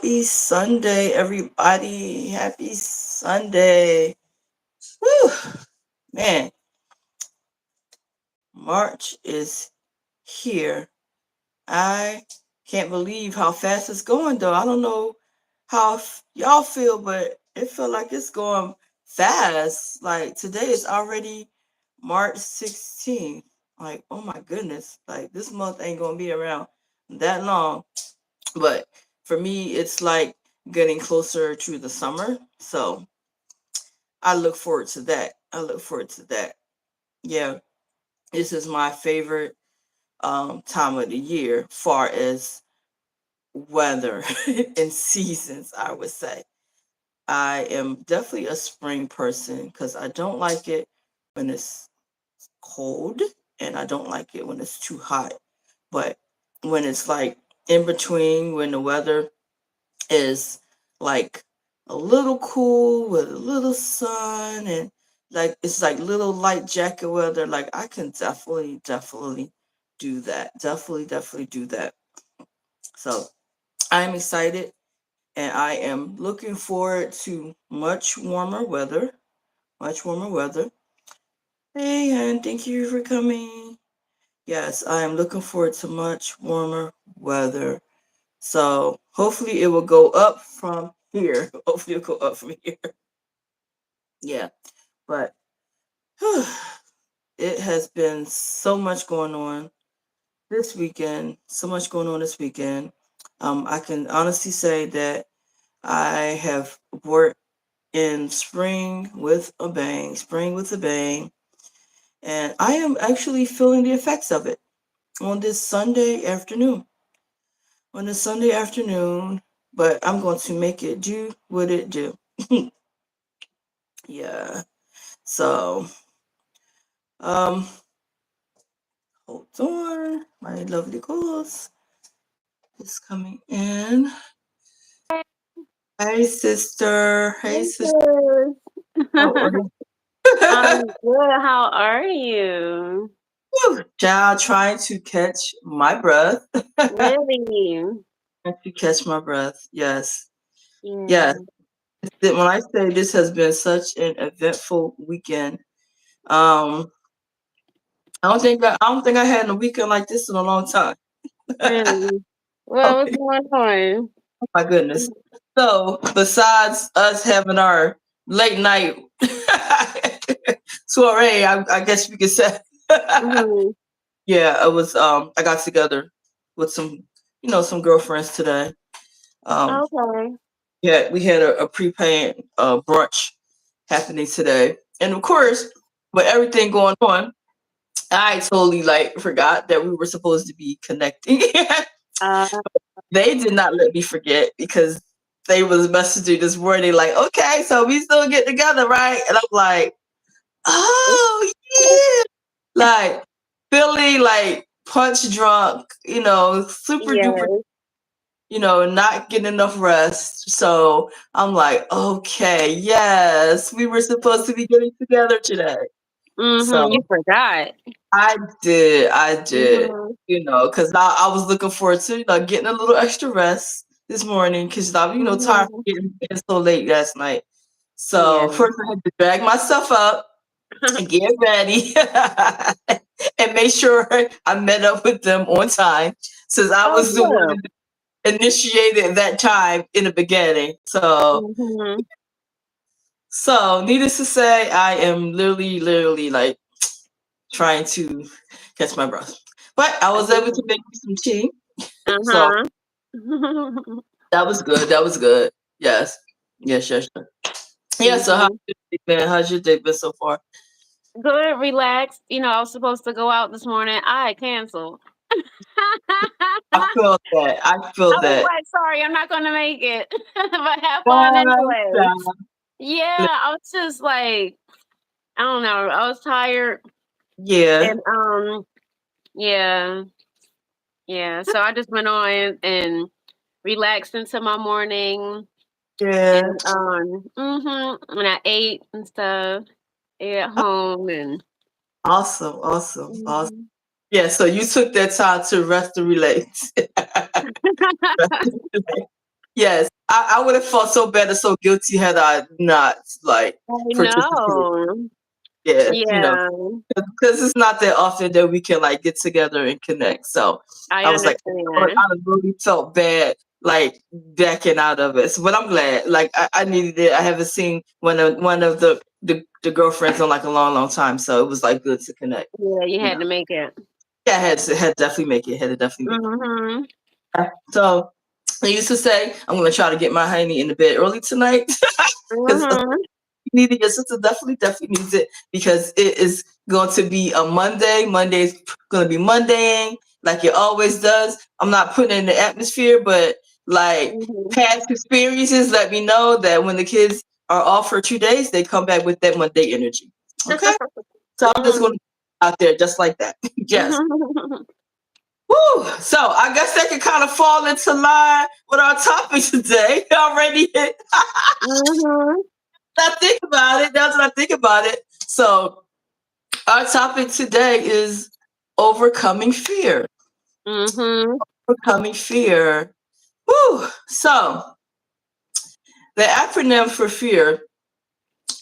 Happy Sunday, everybody. Happy Sunday. Whew. Man, March is here. I can't believe how fast it's going, though. I don't know how y'all feel, but it feel like it's going fast. Like today is already March 16th. Like, oh my goodness. Like this month ain't gonna be around that long. But for me, it's like getting closer to the summer. So I look forward to that. I look forward to that. Yeah, this is my favorite time of the year, far as weather and seasons, I would say. I am definitely a spring person because I don't like it when it's cold and I don't like it when it's too hot. But when it's like in between, when the weather is like a little cool with a little sun and like it's like little light jacket weather, like I can definitely do that. Definitely do that. So I'm excited and I am looking forward to much warmer weather. Much warmer weather. Hey, and thank you for coming. Yes, I am looking forward to much warmer weather. So hopefully it will go up from here. Hopefully it'll go up from here. Yeah. But whew, it has been so much going on this weekend. So much going on this weekend. I can honestly say that I have worked in spring with a bang, spring with a bang. And I am actually feeling the effects of it on this Sunday afternoon. On this Sunday afternoon, but I'm going to make it do what it do. Yeah. So, um, hold on. My lovely co-host is coming in. Hey, sister. Hey, sister. Yes. How are you? I'm good. How are you? Child, trying to catch my breath. Really? Trying to catch my breath. Yes. Yes. Yeah. When I say this has been such an eventful weekend, um, I don't think I had a weekend like this in a long time. Really? Oh Well, what's going on? my goodness. So besides us having our late night soiree, I guess we could say, Mm-hmm. yeah, it was. I got together with some girlfriends today. Um, Okay. yeah, we had a pre-planned brunch happening today, and of course, with everything going on, I totally like forgot that we were supposed to be connecting. Uh, They did not let me forget because they was messaging this morning like, okay, so we still get together, right? And I'm like, oh yeah, like feeling like punch drunk, super duper, yes. not getting enough rest. So I'm like, okay, yes, we were supposed to be getting together today. Mm-hmm. So You forgot. I did, Mm-hmm. because I was looking forward to, getting a little extra rest this morning because I'm, tired of Mm-hmm. getting in so late last night. So Yeah. first I had to drag myself up and get ready and make sure I met up with them on time since I Oh, was the one good. that initiated that time in the beginning. So, Mm-hmm. needless to say, I am literally like trying to catch my breath. But I was able to make me some tea. So Uh-huh. that was good. That was good. Yes. Yes. Yeah, so Mm-hmm. how's your day been so far? Good, relaxed. I was supposed to go out this morning. I canceled. I feel that. I feel I was that. like, "Sorry, I'm not gonna make it, but have fun Bye, anyway." child. Yeah, I was just like, I don't know. I was tired, Yeah. and yeah, yeah. So I just went on and relaxed into my morning, Yeah. and and I ate and stuff. Ate at home, and Awesome. mhm. Yeah, so you took that time to rest and relax. Rest and relax. Yes, I would have felt so bad and so guilty had I not like I participated. know. Yeah, Yeah, because it's not that often that we can like get together and connect. So I I was like, understand. I really felt bad like backing out of it. So, but I'm glad. Like I needed it. I haven't seen one of the girlfriends in like a long, long time. So it was like good to connect. Yeah, you You had know. to make it. Yeah, had to definitely make it. Had to definitely make Mhm. it. So I used to say I'm gonna try to get my honey in the bed early tonight because Mhm. needed your sister definitely needs it because it is going to be a Monday. Monday's going to be Mondaying like it always does. I'm not putting it in the atmosphere, but like Mhm. past experiences let me know that when the kids are off for 2 days, they come back with that Monday energy. Okay, so I'm just going Mhm. to out there just like that. Yes. Mhm. Woo. So I guess that could kind of fall into line with our topic today already. Mhm. I think about it. That's what I think about it. So our topic today is overcoming fear. Mhm. Overcoming fear. Woo. So the acronym for fear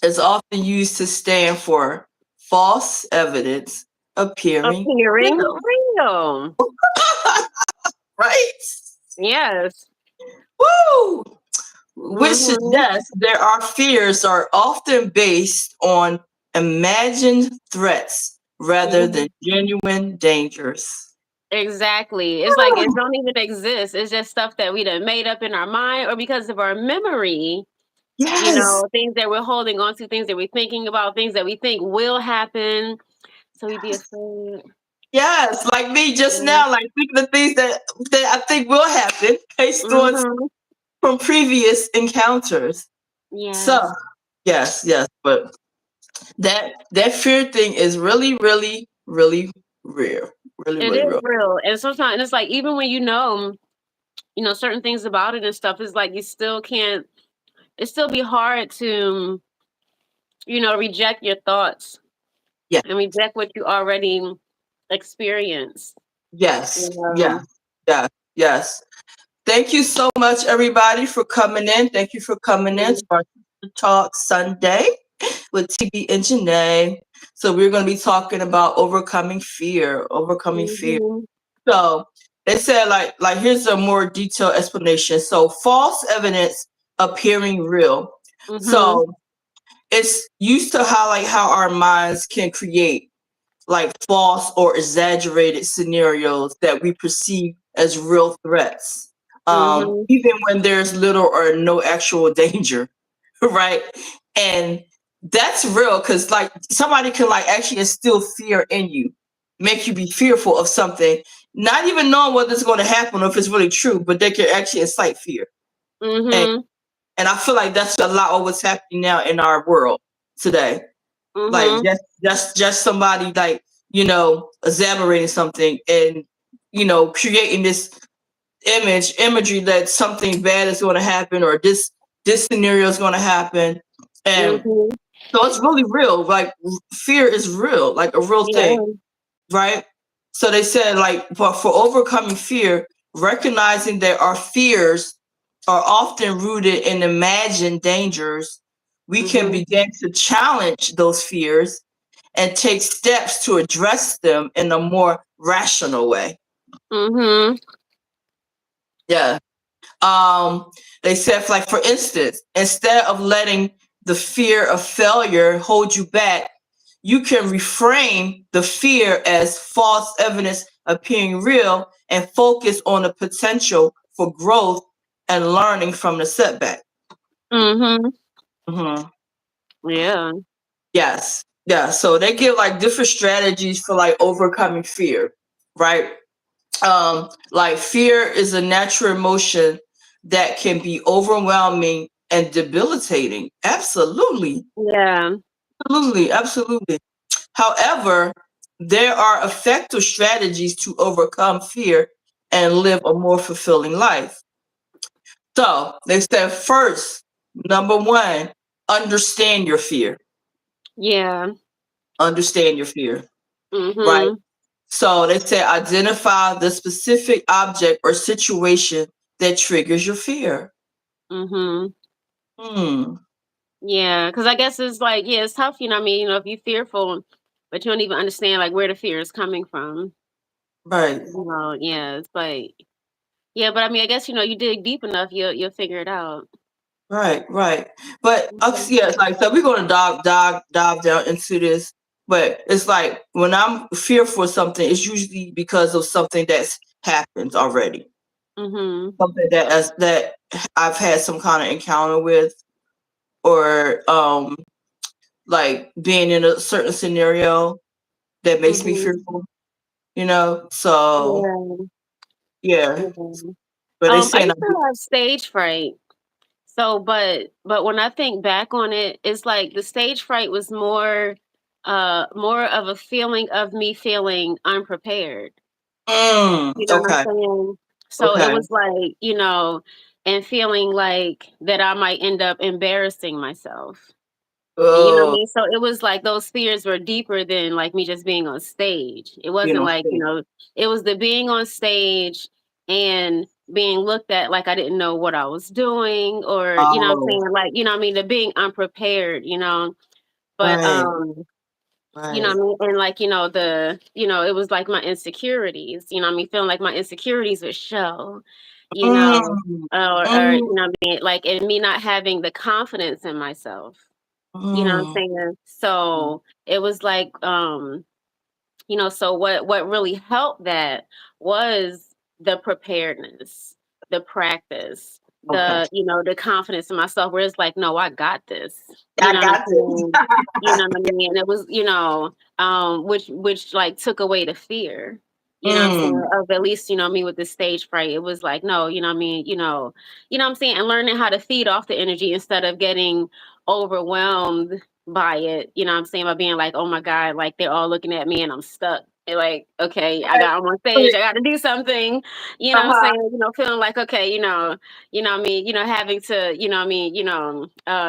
is often used to stand for false evidence appearing Appearing real. real. Right? Yes. Woo! Which Mhm. suggests there are fears are often based on imagined threats rather than Mhm. genuine dangers. Exactly. It's like it don't even exist. It's just stuff that we done made up in our mind or because of our memory. Yes. Things that we're holding on to, things that we're thinking about, things that we think will happen. So we be afraid. Yes, like me just Yeah. now, like thinking of things that I think will happen based on Mhm. from previous encounters. So Yes. yes, but that fear thing is really, really, really real. Really, It really is real. real. And sometimes it's like even when certain things about it and stuff, it's like you still can't it still be hard to, reject your thoughts Yeah. and reject what you already experienced. Yes. You know. Yeah. Yeah. Yes. Thank you so much, everybody, for coming in. Thank you for coming in to Mhm. our Talk Sunday with TB and Janae. So we're going to be talking about overcoming fear. Overcoming fear. Mhm. So they said like here's a more detailed explanation. So false evidence appearing real. Mhm. So it's used to highlight how our minds can create like false or exaggerated scenarios that we perceive as real threats, Mhm. even when there's little or no actual danger, right? And that's real because like somebody can like actually instill fear in you, make you be fearful of something, not even knowing whether it's going to happen or if it's really true, but they can actually incite fear. And Mhm. and I feel like that's a lot of what's happening now in our world today, like Mhm. just somebody like exaggerating something and creating this imagery that something bad is going to happen or this scenario is going to happen, and Mhm. so it's really real. Like fear is real, like a real thing, Yeah. right? So they said like, but for overcoming fear, recognizing that our fears are often rooted in imagined dangers, we can Mhm. begin to challenge those fears and take steps to address them in a more rational way. Mhm. Yeah. They said, like, for instance, instead of letting the fear of failure hold you back, you can reframe the fear as false evidence appearing real and focus on the potential for growth and learning from the setback. Mhm. Hmm. Yeah. Yes. Yeah. So they give like different strategies for like overcoming fear, right? Like fear is a natural emotion that can be overwhelming and debilitating. Absolutely. Yeah. Absolutely. However, there are effective strategies to overcome fear and live a more fulfilling life. So they said first, number one, understand your fear. Yeah. Understand your fear, right? Mhm. So they say identify the specific object or situation that triggers your fear. Mhm. Hmm. Yeah, because I guess it's like, yeah, it's tough, you know what I mean? You know, if you're fearful, but you don't even understand like where the fear is coming from. Right. You know, yeah, it's like, yeah, but I mean, I guess, you know, you dig deep enough, you'll figure it out. Right. Right. But Mhm. yeah, it's like so we're gonna dive down into this. But it's like when I'm fearful of something, it's usually because of something that's happened already. Mhm. Something that I've had some kind of encounter with, or like being in a certain scenario that makes me Mhm. fearful. So Yeah. yeah. Mhm. But they I saying used to have stage fright. So, but when I think back on it, it's like the stage fright was more of a feeling of me feeling unprepared. You know what okay, I'm saying? So it okay. was like, you know, and feeling like that I might end up embarrassing myself. And you know what I Oh, mean? So it was like those fears were deeper than like me just being on stage. It you wasn't know, like, you know, it was the being on stage and being looked at like I didn't know what I was doing, or, you know what I'm oh, saying? Like, you know what I mean? The being unprepared, you know. But right, you know right. what I mean? And like, it was like my insecurities, you know what I mean? Feeling like my insecurities would show, you know, Mm, or you mm, know what I mean? Like, and me not having the confidence in myself. You know what I'm mm. saying? So it was like, so what really helped that was the preparedness, the practice, Okay, the confidence in myself, where it's like, no, I got this. You I know what I'm got this. saying? You know what I mean? And it was, which like took away the fear. You know what I'm saying? Mm, Of at least, you know what I mean, with the stage fright. It was like, no, you know what I mean, what I'm saying, and learning how to feed off the energy instead of getting overwhelmed by it, you know what I'm saying, by being like, oh my God, like they're all looking at me and I'm stuck. And like, okay, I'm on stage, I got to do something, you know what I'm uh-huh. saying, feeling like, okay, what I mean, having to, you know what I mean,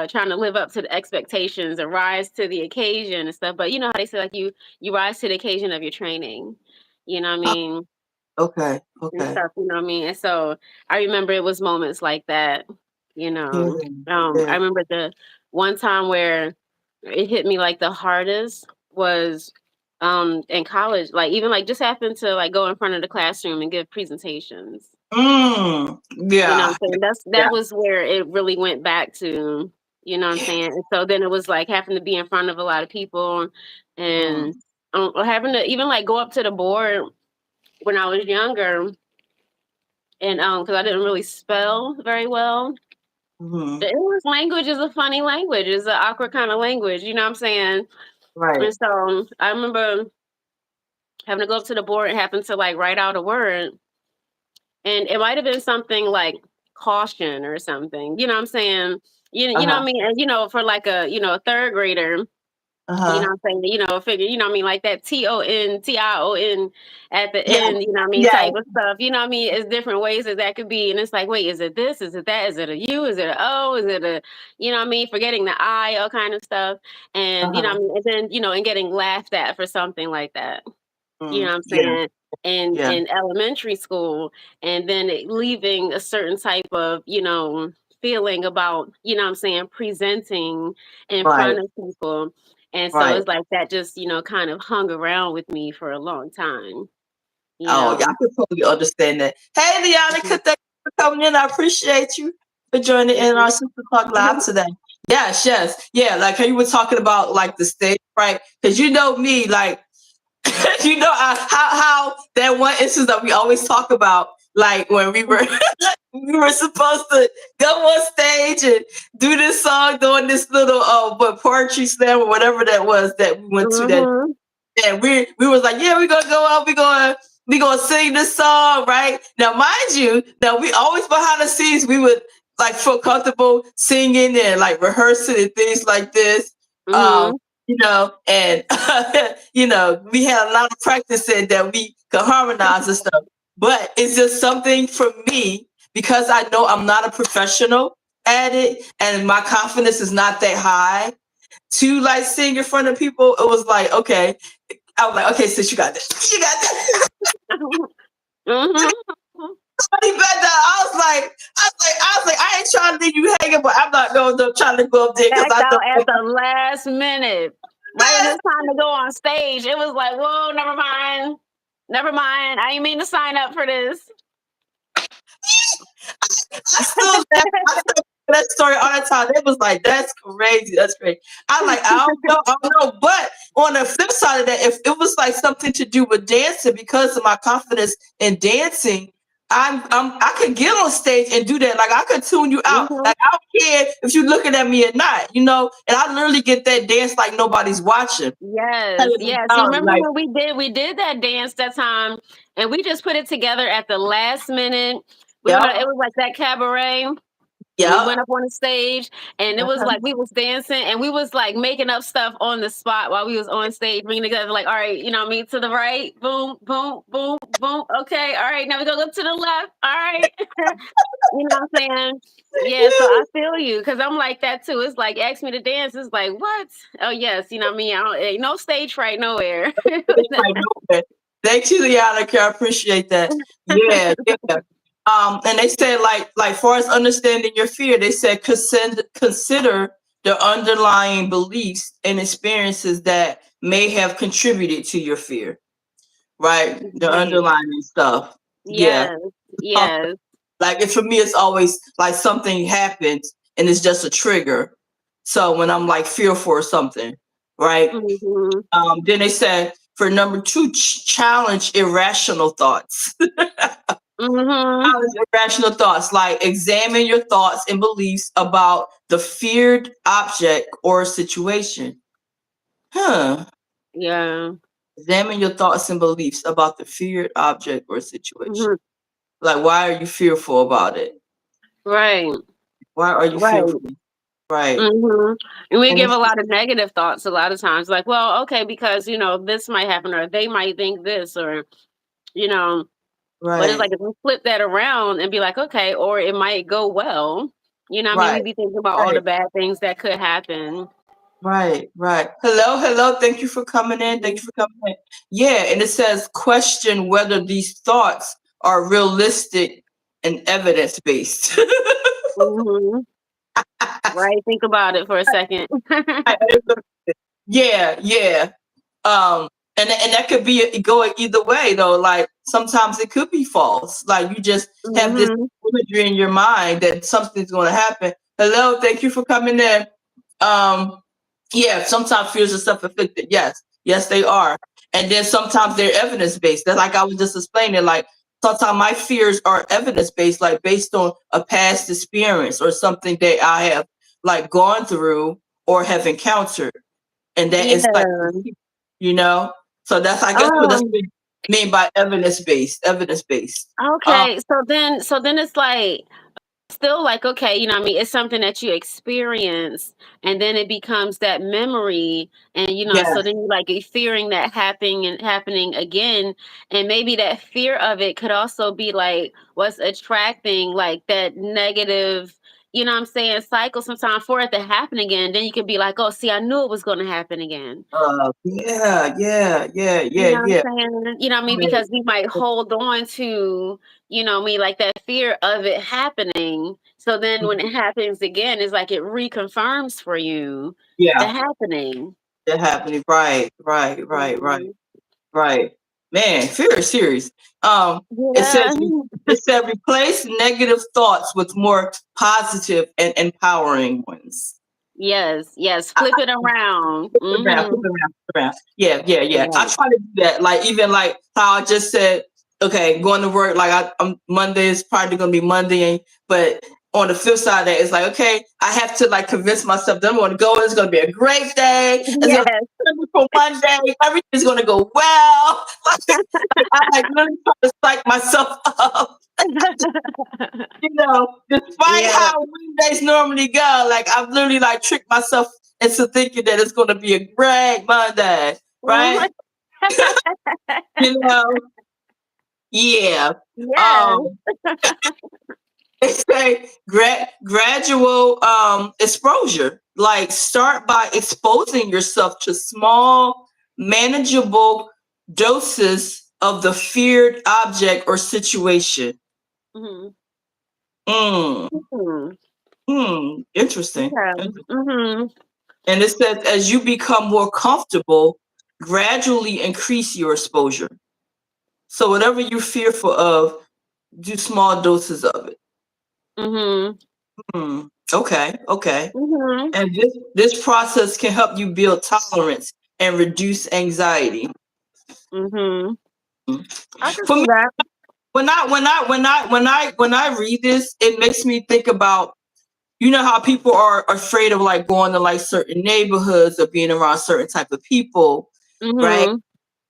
trying to live up to the expectations and rise to the occasion and stuff. But you know how they say, like, you rise to the occasion of your training, you know what I mean, Okay, and okay. stuff, you know what I mean? And so I remember it was moments like that, you Yeah, know. I yeah. remember the one time where it hit me like the hardest was in college, like even like just happened to like go in front of the classroom and give presentations. You know what Yeah, I'm saying? yeah. That was where it really went back to, you know what I'm saying? And so then it was like having to be in front of a lot of people and Mm, or having to even like go up to the board when I was younger, and because I didn't really spell very well. mm-hmm. The English language is a funny language. It's an awkward kind of language. You know what I'm saying? Right. And so I remember having to go up to the board and happen to like write out a word, and it might have been something like caution or something. You know what I'm saying? You know what Uh-huh. I mean? And for like a third grader, you know Uh-huh. what I'm saying? Figure, you know what I mean? Like that TION at the Yeah, end, you know what I mean? yeah. Type of stuff. You know what I mean? It's different ways that could be. And it's like, wait, is it this? Is it that? Is it a U? Is it a O? Is it a, you know what I mean? Forgetting the I, all kind of stuff. And, you know what I Uh-huh. mean? And then, and getting laughed at for something like that. You know what I'm Yeah, saying? And yeah. in elementary school, and then leaving a certain type of, feeling about, you know what I'm saying, presenting in Right, front of people. And so right. it's like that just, kind of hung around with me for a long time, you Oh, yeah, I know. can totally understand that. Hey, Leonica, thank you for coming in. I appreciate you for joining in our Sister Talk Live today. Yes, yes. Yeah, like how you were talking about like the stage, right? Because you know me, like, how that one instance that we always talk about, like when we were we were supposed to go on stage and do this song, doing this little but poetry slam or whatever that was that we went to that. Mhm. And we was like, yeah, we're gonna go out, we gonna sing this song, right? Now, mind you, now we always behind the scenes, we would like feel comfortable singing and like rehearsing and things like this. Um, Mhm. and we had a lot of practicing that we could harmonize and stuff. But it's just something for me because I know I'm not a professional at it and my confidence is not that high to like sing in front of people. It was like, okay, I was like, okay, sis, you got this. You got this. Mhm. I was like, I ain't trying to leave thinking, but I'm not going to try to go up there because Backed I out know at the last minute. Right when it's time to go on stage, it was like, whoa, never mind. Never mind. I ain't mean to sign up for this. I still laugh. I still tell that story all the time. It was like, that's crazy. That's crazy. I like, I don't know. But on the flip side of that, if it was like something to do with dancing, because of my confidence in dancing, I could get on stage and do that. Like I could tune you out. Hmm. Like I don't care if you're looking at me or not, you know. And I literally get that dance like nobody's watching. Yes, yes. You remember Like, when we did that dance that time and we just put it together at the last minute. We went yep, on, it was like that cabaret. We yep. went up on the stage and it was Uh-huh. like we was dancing and we was like making up stuff on the spot while we was on stage, bringing together like, all right, you know what I mean, to the right, boom, boom, boom, boom. Okay, all right, now we go up to the left. All right. You know what I'm saying? Yeah, so I feel you because I'm like that too. It's like ask me to dance. It's like what? Oh yes, you know what I mean. I don't, ain't no stage fright nowhere. Like, nowhere. Thank you, Liana. I appreciate that. Yeah, yeah. And they said like far as understanding your fear, they said consider the underlying beliefs and experiences that may have contributed to your fear. Right, the Right. underlying stuff. Yeah. Yes. Yes. Like for me, it's always like something happens and it's just a trigger. So when I'm like fearful or something, right? Hmm. Then they said for number two, challenge irrational thoughts. Hmm. Challenge irrational thoughts, like examine your thoughts and beliefs about the feared object or situation. Huh. Yeah. Examine your thoughts and beliefs about the feared object or situation. Hmm. Like, why are you fearful about it? Right. Why are you Right. fearful? Right. Hmm. And we And give a it's lot of negative thoughts a lot of times, like, well, okay, because this might happen, or they might think this, or you know, but it's right, like if we flip that around and be like, okay, or it might go well. You know what I mean? We right, be thinking about all the right. bad things that could happen. Right, right. Hello, hello. Thank you for coming in. Thank Mhm. you for coming in. Yeah, and it says question whether these thoughts are realistic and evidence based. Mhm. Right, think about it for a second. Yeah, yeah. And that could be going either way though. Like sometimes it could be false. Like you just have this Mhm. imagery in your mind that something's going to happen. Hello, thank you for coming in. Um, yeah, sometimes fears are self-inflicted. Yes, yes, they are. And then sometimes they're evidence-based. That's like I was just explaining. Like sometimes my fears are evidence-based, like based on a past experience or something that I have like gone through or have encountered, and that is like, Yeah. you know. So that's I guess what that's Um, what I mean by evidence-based. Evidence-based. Um, okay, so then it's like still like, okay, you know what I mean, it's something that you experience and then it becomes that memory and so yes. then you like fearing that happening again and maybe that fear of it could also be like what's attracting like that negative, what I'm saying, cycle sometimes for it to happen again. Then you can be like, oh, see, I knew it was going to happen again. Yeah, yeah, yeah, You yeah, know what yeah. I'm saying? You know what I mean? Right. Because we might hold on to, me, like that fear of it happening. So then when it happens again, it's like it reconfirms for you the Yeah, happening. that happening. Right, right, right, right, Mhm. right. Man, fear is serious. Um, it says Yeah. it said replace negative thoughts with more positive and empowering ones. Yes, yes. Flip it around. Flip it around, flip Hmm. it around, flip it around. Yeah, yeah, yeah. I Right. try to do that. Like even like how I just said, okay, going to work. Like Monday is probably gonna be Monday, but on the flip side of that, it's like okay, I have to like convince myself that I'm gonna go. It's gonna be a great day. It's gonna Yes. be for Monday. Everything's gonna go well. Like I like really try to psych myself up. Despite Yeah. how weekdays normally go, like I've literally like tricked myself into thinking that it's going to be a great Monday, Mhm. right? You know, yeah. Yes. Um, they say gradual exposure. Like start by exposing yourself to small, manageable doses of the feared object or situation. Mhm. Mm. Mhm. Interesting. Okay. Mhm. And it says, as you become more comfortable, gradually increase your exposure. So whatever you're fearful of, do small doses of it. Mhm. Hmm. Okay. Okay. Mhm. And this process can help you build tolerance and reduce anxiety. Mhm. Hmm. I can For see me, that. when I read this, it makes me think about, you know how people are afraid of like going to like certain neighborhoods or being around certain type of people, right? Mhm.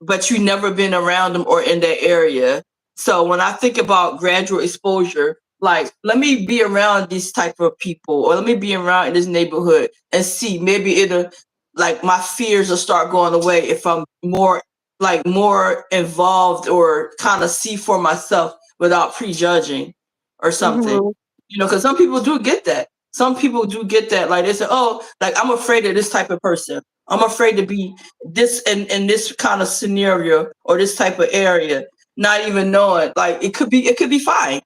But you never been around them or in that area. So when I think about gradual exposure, like let me be around these type of people or let me be around in this neighborhood and see maybe it'll like my fears will start going away if I'm more involved or kind of see for myself without prejudging or something. Mhm. Because some people do get that. Some people do get that. Like they say, oh, like I'm afraid of this type of person. I'm afraid to be this in this kind of scenario or this type of area, not even knowing. Like it could be fine.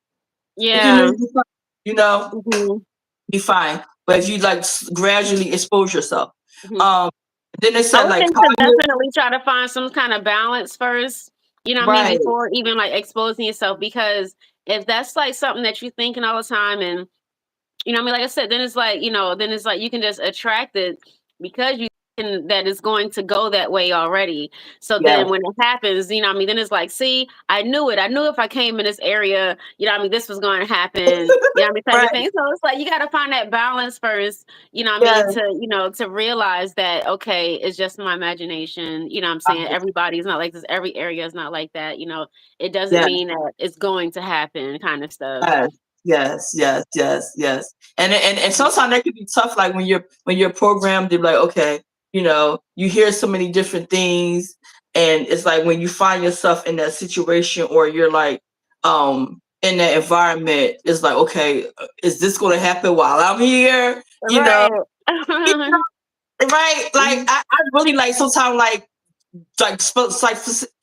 It can Yeah. really be fine, you know, Mhm. be fine. But if you like gradually expose yourself. Mhm. Um then they I said would like think to cognitive, definitely try to find some kind of balance first, you know what I mean, right. before even like exposing yourself. Because if that's like something that you're thinking all the time, and you know what I mean, like I said, then it's like, then it's like you can just attract it because you can, that is going to go that way already. So then Yes. when it happens, you know what I mean, then it's like, see, I knew it. I knew if I came in this area, you know what I mean, this was going to happen. You know what I mean, type of Right. thing. So it's like you got to find that balance first, you know what I Yes. mean, to realize that, okay, it's just my imagination. You know what I'm saying? Right. Everybody's not like this. Every area is not like that. It doesn't Yes. mean that it's going to happen kind of stuff. Yes, yes, yes, yes, yes. And sometimes that can be tough. Like when you're programmed to be like, okay, you hear so many different things, and it's like when you find yourself in that situation or you're like in that environment, it's like, okay, is this going to happen while I'm here? You know, Right. right? Like Mhm. I really like sometimes like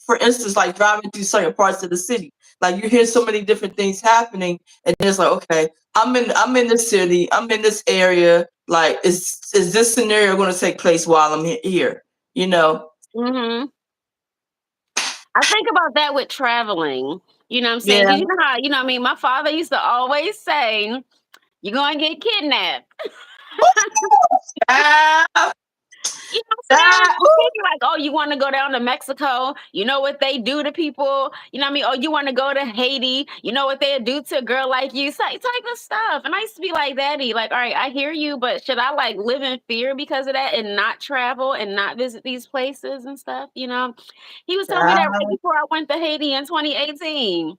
for instance, like driving through certain parts of the city, like you hear so many different things happening, and it's like, okay, I'm in the city, I'm in this area. Like, is this scenario going to take place while I'm here? You know? Mhm. I think about that with traveling. You know what I'm saying? Yeah. Because you know how, what I mean, my father used to always say, "You're gonna get kidnapped." Ah, You know what I'm saying? ah, He'd be like, "Oh, you want to go down to Mexico? You know what they do to people? You know what I mean? Oh, you want to go to Haiti? You know what they do to a girl like you?" Type of stuff. And I used to be like, "Daddy, like, all right, I hear you, but should I like live in fear because of that and not travel and not visit these places and stuff?" He was telling me that right ah. before I went to Haiti in 2018. You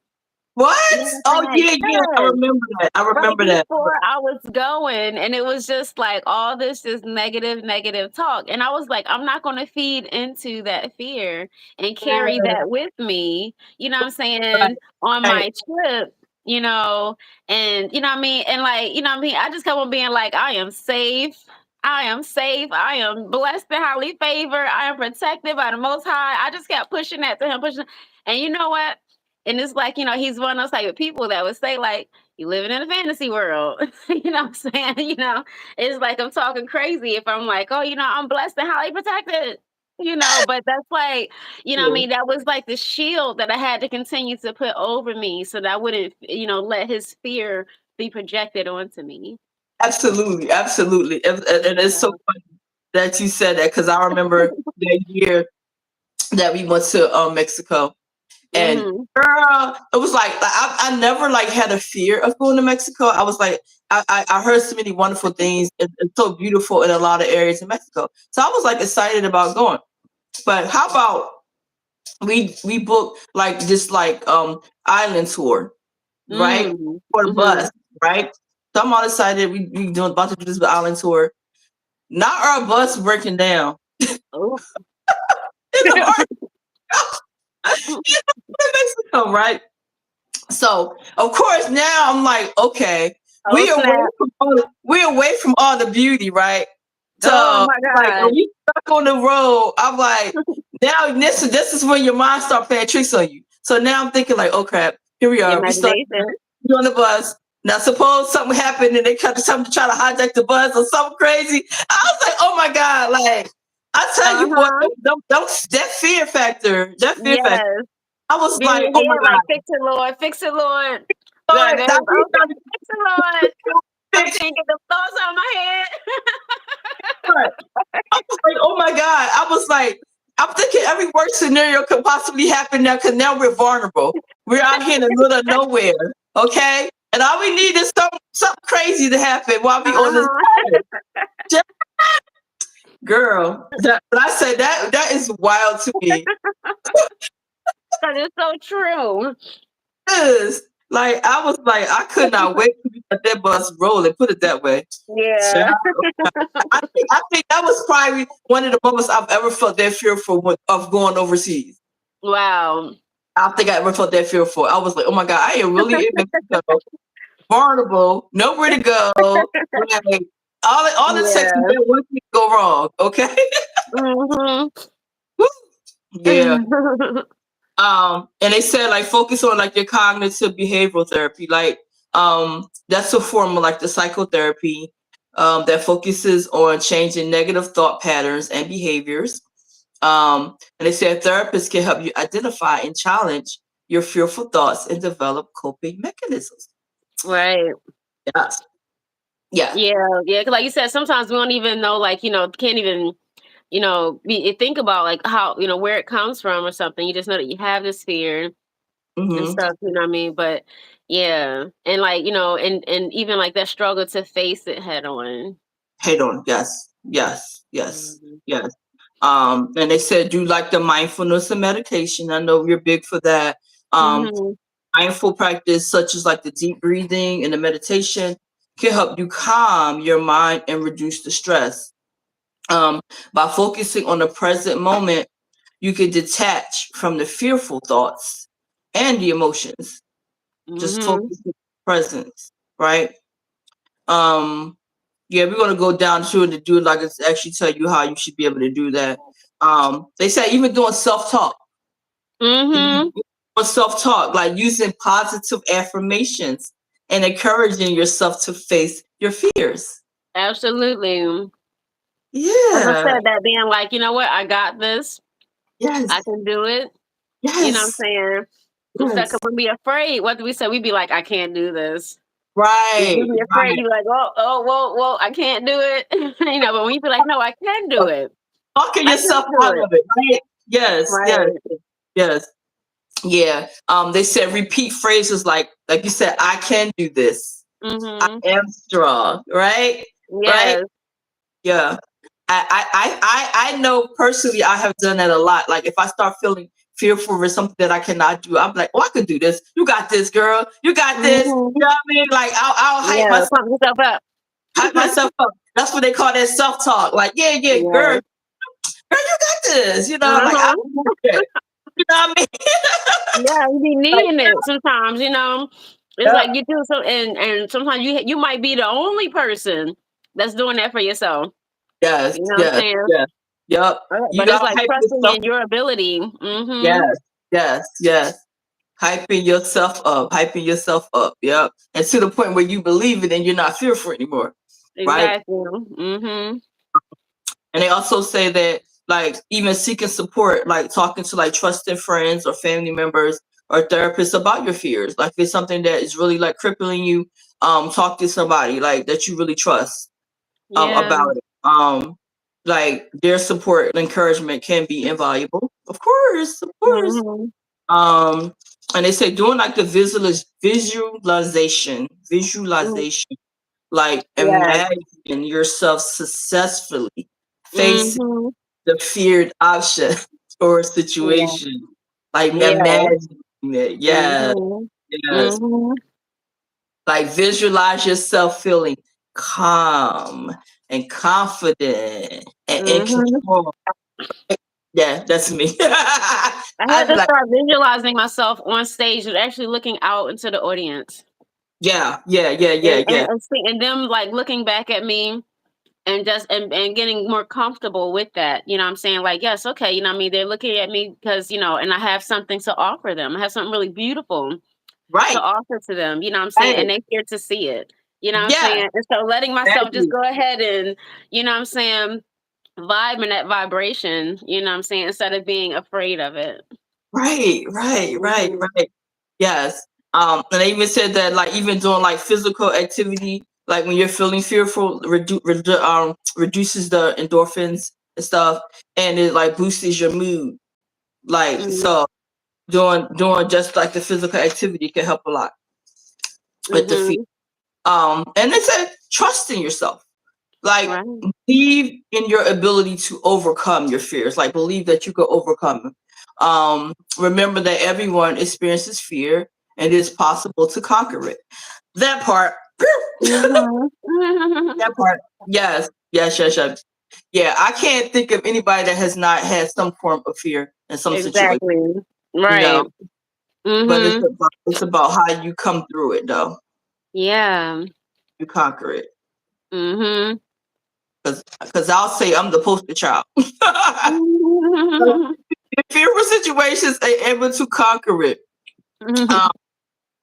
What? know what Oh I'm saying? yeah, yeah. I Yes. remember that. I Right remember that. before I was going, and it was just like all this just negative talk, and I was like, "I'm not gonna feed into that fear and carry Yeah, that with me," you know what I'm right, saying, on right. my trip, and you know what I mean, and like, you know what I mean, I just kept on being like, "I am safe. I am safe. I am blessed and highly favored. I am protected by the Most High." I just kept pushing that to him, pushing, and you know what? And it's like, he's one of those type of people that would say like, "You living in a fantasy world." You know what I'm saying? It's like I'm talking crazy if I'm like, "Oh, I'm blessed and highly protected." But that's like, what I Yeah. mean, that was like the shield that I had to continue to put over me so that I wouldn't, let his fear be projected onto me. Absolutely, absolutely. And it's so Yeah. funny that you said that because I remember that year that we went to Mexico, and Mhm. girl, it was like I never like had a fear of going to Mexico. I was like I heard so many wonderful things. It's so beautiful in a lot of areas in Mexico, so I was like excited about going. But how about we booked like this like island tour, right? Mm. For the Mhm. bus, right? So I'm all excited. We doing about to do this island tour. Not our bus breaking down Oh. in the heart of Mexico, right? So of course now I'm like, okay, Oh snap. we're away from all the beauty, right? Oh So my like when god. we stuck on the road, I'm like, now this is when your mind start playing tricks on you. So now I'm thinking like, oh crap, here we The are. We imagination. on the bus. Now, suppose something happened and they cut something to try to hijack the bus or something crazy. I was like, oh my God, like I tell you, boy, Uh-huh. that fear factor, that fear factor. Yes. I was Be in like, your oh my head like, God, fix it, Lord, fix it, Lord. Lord, Like, okay, that he's trying fix it, Lord. I to can't get the thoughts out of my head. fix. I was like, oh my God. I was like, I'm thinking every worst scenario could possibly happen now because now we're vulnerable. We're out here in the middle of nowhere. Okay. And all we need is something crazy to happen while we on this Uh-huh. planet. Just, girl, but I said that is wild to me. Because it's so true. It is. Like I was like, I could not wait to let that bus roll and put it that way. Yeah. Child, I think that was probably one of the moments I've ever felt that fearful of going overseas. Wow. I don't think I ever felt that fearful. I was like, oh my God, I am really in Mexico, vulnerable, nowhere to go. Like all it takes is Yeah. that one thing to go wrong. Okay. Mm-hmm. Yeah. And they said like focus on like your cognitive behavioral therapy. Like that's a form of like the psychotherapy that focuses on changing negative thought patterns and behaviors. And they said therapists can help you identify and challenge your fearful thoughts and develop coping mechanisms. Right. Yes. Yeah. Yeah. Yeah. Because, like you said, sometimes we don't even know, like, can't even, think about, like, how, where it comes from or something. You just know that you have this fear and Mm-hmm. stuff, you know what I mean? But yeah. And, like, and even like that struggle to face it head on. Head on. Yes. Yes. Yes. Mhm. Yes. And they said do like the mindfulness and meditation. I know you're big for that. Um, Mhm. Mindful practice such as like the deep breathing and the meditation can help you calm your mind and reduce the stress. By focusing on the present moment, you can detach from the fearful thoughts and the emotions. Just Mhm. focus on the presence, right? Um, yeah, we're gonna go down to it to do it like it's actually tell you how you should be able to do that. They say even doing self-talk. Mhm. Self-talk, like using positive affirmations and encouraging yourself to face your fears. Absolutely. As I Yeah. said, that being like, you know what, I got this. I Yes. can do it. You know what I'm Yes. saying? Instead, Yes. because when we afraid, what do we say? We be like, I can't do this. If you Right. be afraid, Right. you like, whoa, I can't do it. But when you be like, no, I can do it. Talking I can yourself do out it. of it, right? Yes. Yes. Right. Yes. Yeah. They said repeat phrases like you said, I can do this. I Mhm. am strong. Right? Right? Yes. Yeah. I know personally I have done that a lot. Like if I start feeling fearful for something that I cannot do, I'm like, oh, I can do this. You got this, girl. You got this. Mhm. You know what I mean? Like I'll Yeah. Pump yourself up. hype myself up. That's what they call that self talk. Like, yeah, Yes. girl, you got this. You know, like I Uh-huh. do that. You know what I mean? Yeah, you be Like, needing it sometimes, It's yeah, like you do so, and sometimes you might be the only person that's doing that for yourself. yes, You know what I'm yes, saying? yes, yep. You But it's gotta like hype trusting yourself. in your ability. Mhm. Yes, yes, yes. Hyping yourself up. Yep. And to the point where you believe it and you're not fearful anymore. Right? Exactly. Mhm. And they also say that like even seeking support, like talking to like trusted friends or family members or therapists about your fears. Like if it's something that is really like crippling you, talk to somebody like that you really trust Yeah. about it. Like their support and encouragement can be invaluable. Of course, of course. Mhm. Um, and they say doing like the Mhm. visualization, like Yes. imagine yourself successfully facing Mhm. the feared option or Yeah. situation. Like Yeah. imagine it. Yes, Mhm. yes. Mhm. Like visualize yourself feeling calm and confident and in Mhm. control. Yeah, that's me. I had I'd be to like, start visualizing myself on stage and actually looking out into the audience. yeah, yeah, yeah, And yeah, and, yeah, and, see, and them like looking back at me and just and getting more comfortable with that. You know what I'm saying? Like, yes, okay, they're looking at me because, and I have something to offer them. I have something really beautiful to Right. offer to them, you know what I'm saying? Right. And they here to see it. You know what I'm Yeah. saying? And so letting myself just Exactly. go ahead and, you know what I'm saying, vibe in that vibration, you know what I'm saying, instead of being afraid of it. Right. Right. Right. Mhm. Right. Yes. And they even said that like even doing like physical activity, like when you're feeling fearful, reduces the endorphins and stuff, and it like boosts your mood. Like Mhm. so, doing just like the physical activity can help a lot with the fear. Mhm. And they said trust in yourself. Like Right. believe in your ability to overcome your fears. Like believe that you can overcome them. Remember that everyone experiences fear and it is possible to conquer it. That part. Mhm. That part. Yes. Yes. Yes. Yes. Yeah. I can't think of anybody that has not had some form of fear in some situation. Exactly. You know. Right. But Mhm. it's about how you come through it, though. Yeah. You conquer it. Mhm. Because I'll say I'm the poster child. Mhm. In fearful situations, they able to conquer it. Um,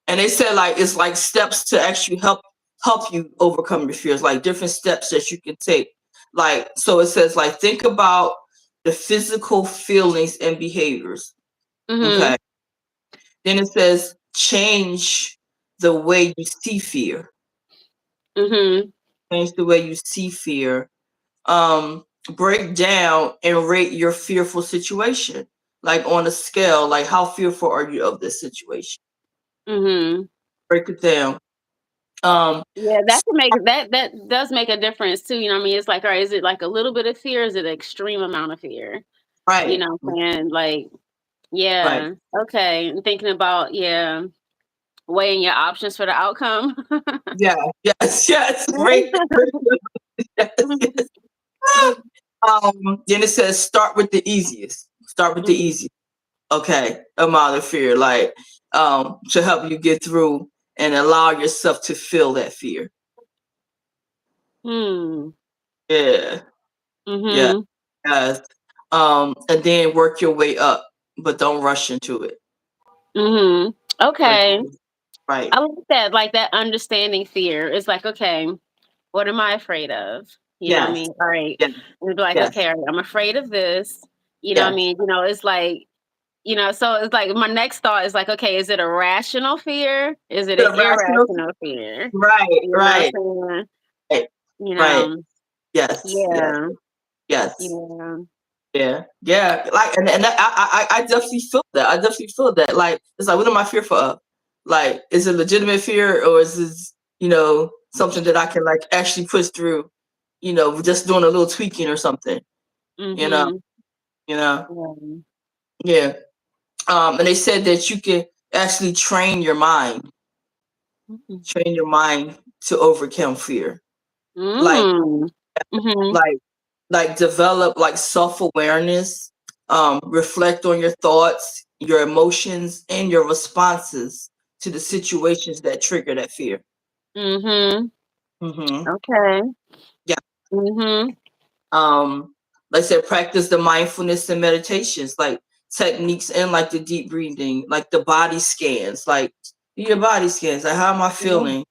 and they said like it's like steps to actually help you overcome your fears, like different steps that you can take. Like so, it says like think about the physical feelings and behaviors. Mhm. Okay. Then it says change the way you see fear. Mhm. Change the way you see fear. Break down and rate your fearful situation, like on a scale, like how fearful are you of this situation? Mhm. Break it down. Yeah, S- that can make that does make a difference too, you know what I mean? It's like, all right, is it like a little bit of fear? Is it an extreme amount of fear? You right, know what I'm saying? Like, right. yeah, okay. And thinking about, yeah, weighing your options for the outcome. Yeah, yes, yes. Great, yes, yes. Then it says start with the easiest. Start with the Mhm. easiest. Okay, amount of fear, like to help you get through and allow yourself to feel that fear. Hmm. Yeah, yeah. Mhm. Yes. And then work your way up, but don't rush into it. Mhm. Work Okay. right. I like that understanding fear. It's like, okay, what am I afraid of? You know what I Yes. mean? All right. Yes. It's like, Yes. okay, all right, I'm afraid of this. You know what I Yes. mean? You know, it's like, you know, so it's like my next thought is like, okay, is it a rational fear? Is it an The rational. irrational fear? Right. You know Right. what I'm saying? Right. You Right. know, Yes. Yes. yeah, Yes. yeah. Yeah. Yeah. Like, and I definitely feel that. I definitely feel that. Like, it's like, what am I fearful of? Like, is it legitimate fear or is this, something that I can like actually push through, just doing a little tweaking or something, you know, Mhm. you know? Yeah. Yeah. And they said that you can actually Mhm. train your mind to overcome fear. Like, Mm. Mhm. like, like develop like self-awareness, reflect on your thoughts, your emotions, and your responses to the situations that trigger that fear. Mhm. Mm-hmm. Okay. Yeah. Mhm. Um, like I said, practice the mindfulness and meditations, like techniques and like the deep breathing, like the body scans, like do your body scans, like how am I Yeah. feeling?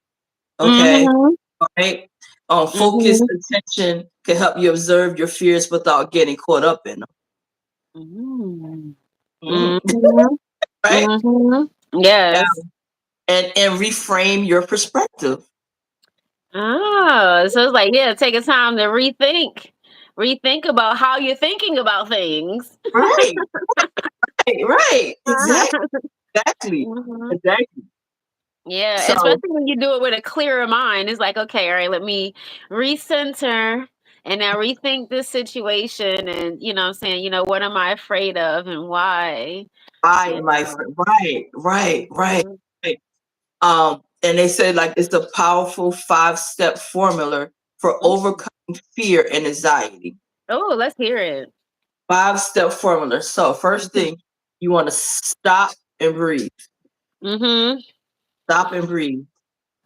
Okay. Mhm. Right. Focus Mhm. attention can help you observe your fears without getting caught up in them. Mm. Mm. Mhm. Right. Mhm. Yeah. Yes. And reframe your perspective. Oh, so it's like, yeah, take a time to rethink about how you're thinking about things. Right. Right. Right. Exactly. Exactly. Mhm. Exactly. Yeah, So especially when you do it with a clearer mind. It's like, okay, all right, let me recenter and now rethink this situation and you know what I'm saying, what am I afraid of and why? I Yeah. my friend. Right. Right. Right. Mhm. Right. And they say like it's a powerful 5-step formula for Mm. overcoming fear and anxiety. Oh, let's hear it. 5-step formula. So first thing, you want to stop and breathe. Mhm. Stop and breathe.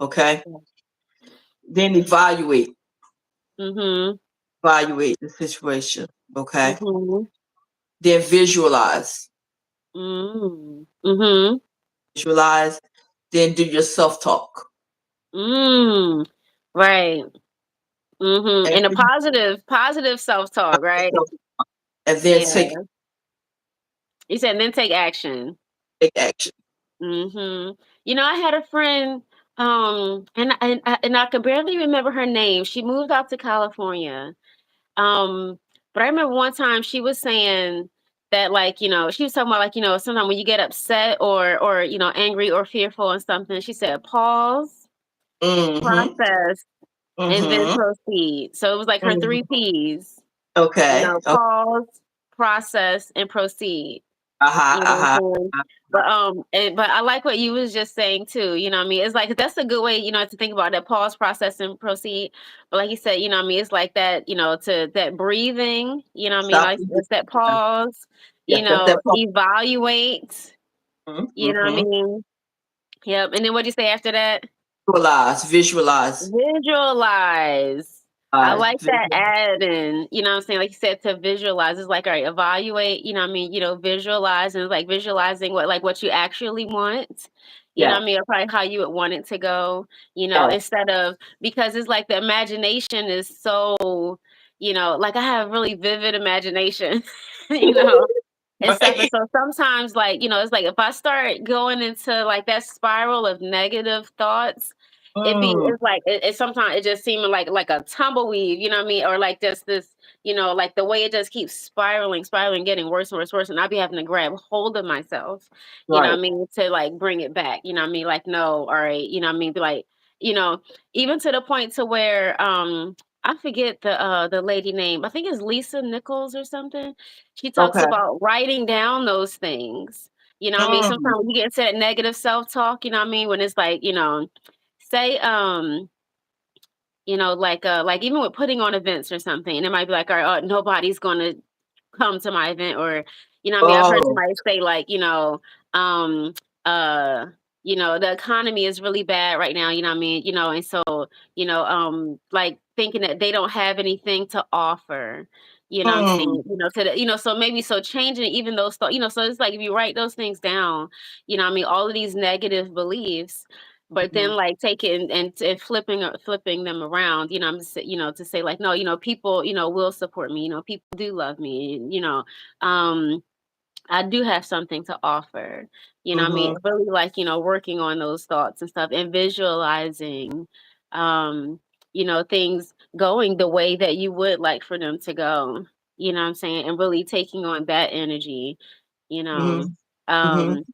Okay. Then evaluate. Mhm. Evaluate the situation. Okay. Mhm. Then visualize. Mhm. Mhm. Visualize. then do your self-talk. Mm, right. And And a then positive self-talk, right? and then Yeah. You said then take action. take action. I had a friend, and I can barely remember her name. She moved out to California. Um, but I remember one time she was saying that, like, she was talking about, like, sometimes when you get upset or angry or fearful and something, she said pause, Mhm. process, and then Mhm. proceed. So it was like her Mhm. three P's. Okay. Pause, process, and proceed. Uh-huh, You know uh-huh, what I'm saying? uh-huh. But I like what you was just saying too. You know what I mean? It's like that's a good way, to think about that pause, process, and proceed. But like you said, you know what I mean? It's like that, to that breathing, you know what I mean? Stop Like and it's that breathe. pause, Yes, that's that part. evaluate, Mhm, you know what I mhm. mean? Yep. And then what do you say after that? Visualize, visualize, Visualize. I like that visualize. add in, you know what I'm saying? Like you said, to visualize. It's like, all right, evaluate, you know what I mean? Visualize, and it's like visualizing what you actually want. You know Yeah, what I mean? Or probably how you would want it to go, yes. instead of, because it's like the imagination is so, like I have really vivid imagination, you know, and stuff. And Right. so sometimes, like, it's like if I start going into like that spiral of negative thoughts, Mm, it's like it sometimes it just seeming like a tumbleweed, you know what I mean? Or like just this, like the way it just keeps spiraling, getting worse and worse, worse. And I be having to grab hold of myself, you know what right. I mean, to like bring it back, you know what I mean? Like, no, all right, you know what I mean? Be like, you know, even to the point to where I forget the lady name. I think it's Lisa Nichols or something. She talks Okay. about writing down those things. You know what I mean? Mm, Sometimes when you get into that negative self-talk, you know what I mean? When it's like, say, like even with putting on events or something, and it might be like, all right, nobody's gonna come to my event, or what I mean, I've heard oh, somebody say like, um uh the economy is really bad right now, you know what I mean, and so, like thinking that they don't have anything to offer, what I'm mm, saying, to the, so maybe, so changing even those thoughts, so it's like if you write those things down, what I mean, all of these negative beliefs, but then mhm, like taking and flipping them around, to say like, no, people, will support me, people do love me, um I do have something to offer, what I mean, mhm, really, like, working on those thoughts and stuff, and visualizing, um things going the way that you would like for them to go, what I'm saying, and really taking on that energy, you know mhm, mhm. um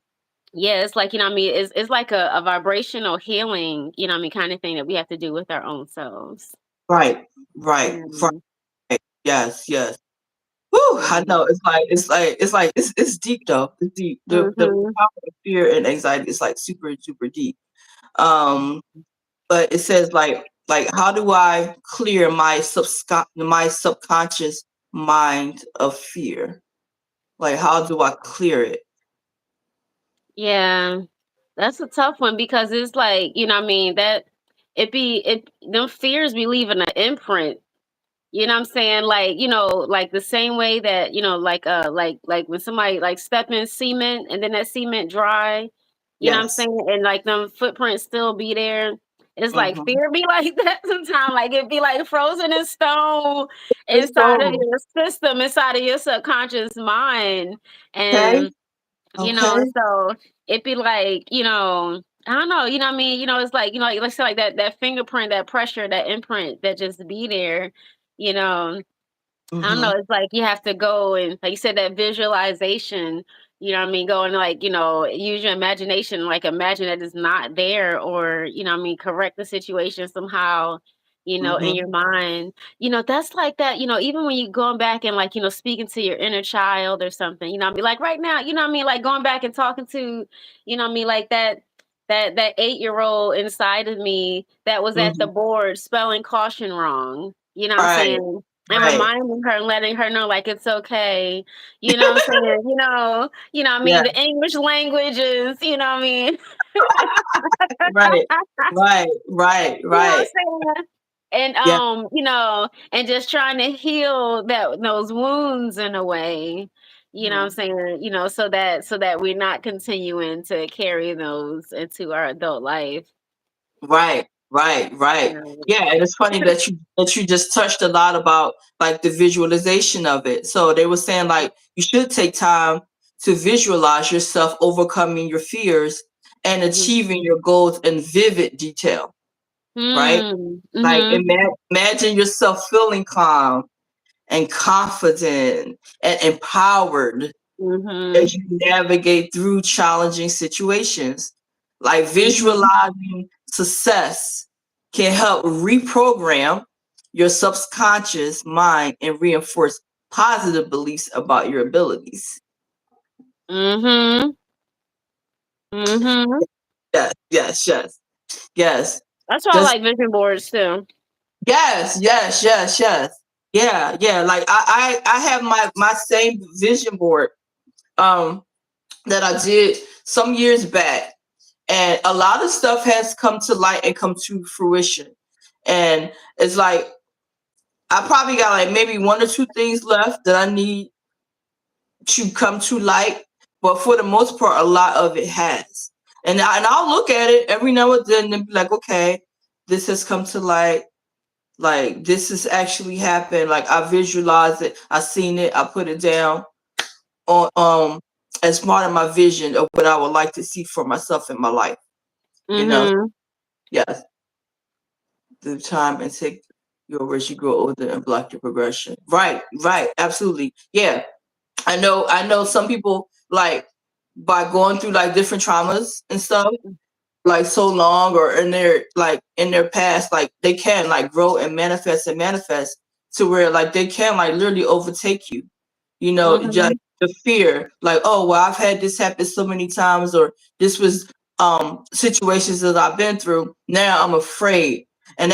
yeah, it's like, what I mean, it's like a vibrational healing, what I mean, kind of thing that we have to do with our own selves. Right, right, Mm, right. Yes, yes. Whew, I yeah. know. It's deep though. It's deep. The Mhm. power of fear and anxiety is like super, super deep. Um, but it says like how do I clear my subconscious mind of fear? Like how do I clear it? Yeah. That's a tough one, because it's like, what I mean, that it them fears be leaving an imprint. You know what I'm saying? Like, like the same way that, like when somebody like step in cement and then that cement dry, you know what I'm Yes. saying? And like them footprints still be there. It's like Mm-hmm. fear be like that sometimes. Like it be like frozen in stone It's inside of so your system, inside of your subconscious mind. okay. And Okay. so it'd be like, I don't know, what I mean? It's like, like, let's say like that fingerprint, that pressure, that imprint that just be there, you know. I don't know, Mm-hmm. it's like you have to go and, like you said, that visualization, what I mean, go and like, use your imagination, like imagine that it's not there, or, what I mean, correct the situation somehow, in Mm-hmm. your mind. That's like that, even when you going back and like, speaking to your inner child or something, what I mean, like right now, what I mean, like going back and talking to, what I mean, like that 8-year-old inside of me that was at the Mm-hmm. board spelling caution wrong. You know what I'm Right. saying? And Right. reminding her, letting her know like it's okay. You know what I'm saying? What I Yeah. mean, the English language is, what I mean? Right. Right. Right. You know Right. what I'm saying? And Yeah. and just trying to heal those wounds in a way, You know what I'm saying? So that we're not continuing to carry those into our adult life. Right, right, right. Yeah. Yeah, and it's funny that you just touched a lot about like the visualization of it. So they were saying like you should take time to visualize yourself overcoming your fears and Mhm. achieving your goals in vivid detail, right? Mm. Like Mhm. imagine yourself feeling calm and confident and empowered Mhm. as you navigate through challenging situations. Like Mhm. visualizing success can help reprogram your subconscious mind and reinforce positive beliefs about your abilities. Mhm. Mhm. Yes, yes, yes, yes. That's why I Just like vision boards too. yes, yes, yes, yes. Yeah, yeah. Like I have my same vision board um that I did some years back, and a lot of stuff has come to light and come to fruition. And it's like I probably got like maybe one or two things left that I need to come to light, but for the most part, a lot of it has. And I'll look at it every now and then and be like, okay, this has come to light. Like this has actually happened. Like I visualized it, I seen it, I put it down on as part of my vision of what I would like to see for myself in my life. You know, Mhm. yes, the time and take your as you grow older and block your progression. Right, right, absolutely. Yeah. I know some people like by going through like different traumas and stuff, like so long or in their past, like they can like grow and manifest to where like they can like literally overtake you, you know, just Mhm. the fear like, oh well, I've had this happen so many times, or this was situations that I've been through, now I'm afraid. And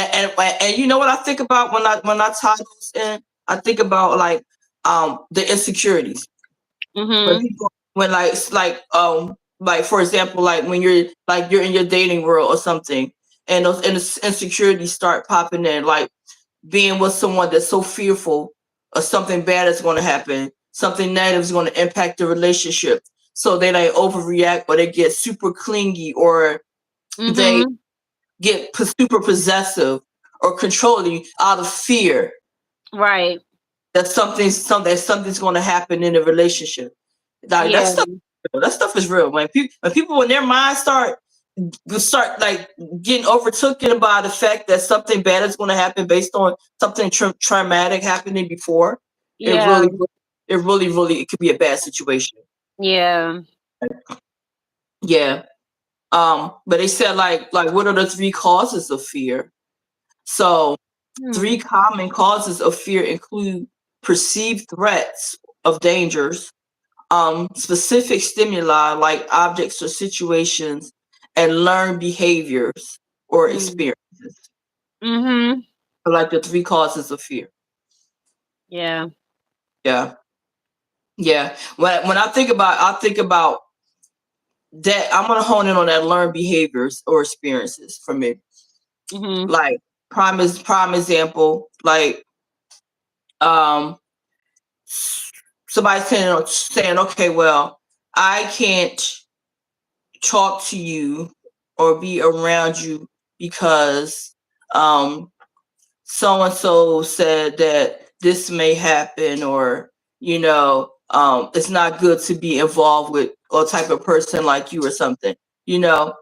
you know what I think about when I tie those in, I think about the insecurities when Mhm. people when like for example, like when you're in your dating world or something, and those insecurities start popping in, like being with someone that's so fearful of something bad is going to happen, something negative is going to impact the relationship, so they like overreact or they get super clingy or they Mhm. get super possessive or controlling out of fear Right. that something's going to happen in a relationship. Like Yeah. that stuff is real. When people when their minds start like getting overtaken by the fact that something bad is going to happen based on something traumatic happening before, it Yeah. really, really it could be a bad situation. Yeah. Yeah. But they said like what are the three causes of fear? So Hmm. three common causes of fear include perceived threats of dangers, specific stimuli like objects or situations, and learned behaviors or Hmm. experiences. Mhm. Are like the three causes of fear. Yeah. Yeah, yeah. When I think about that. I'm gonna hone in on that learned behaviors or experiences for me. Mhm. Like prime example, like um somebody saying, okay, well, I can't talk to you or be around you because um so and so said that this may happen, or it's not good to be involved with a type of person like you or something, you know.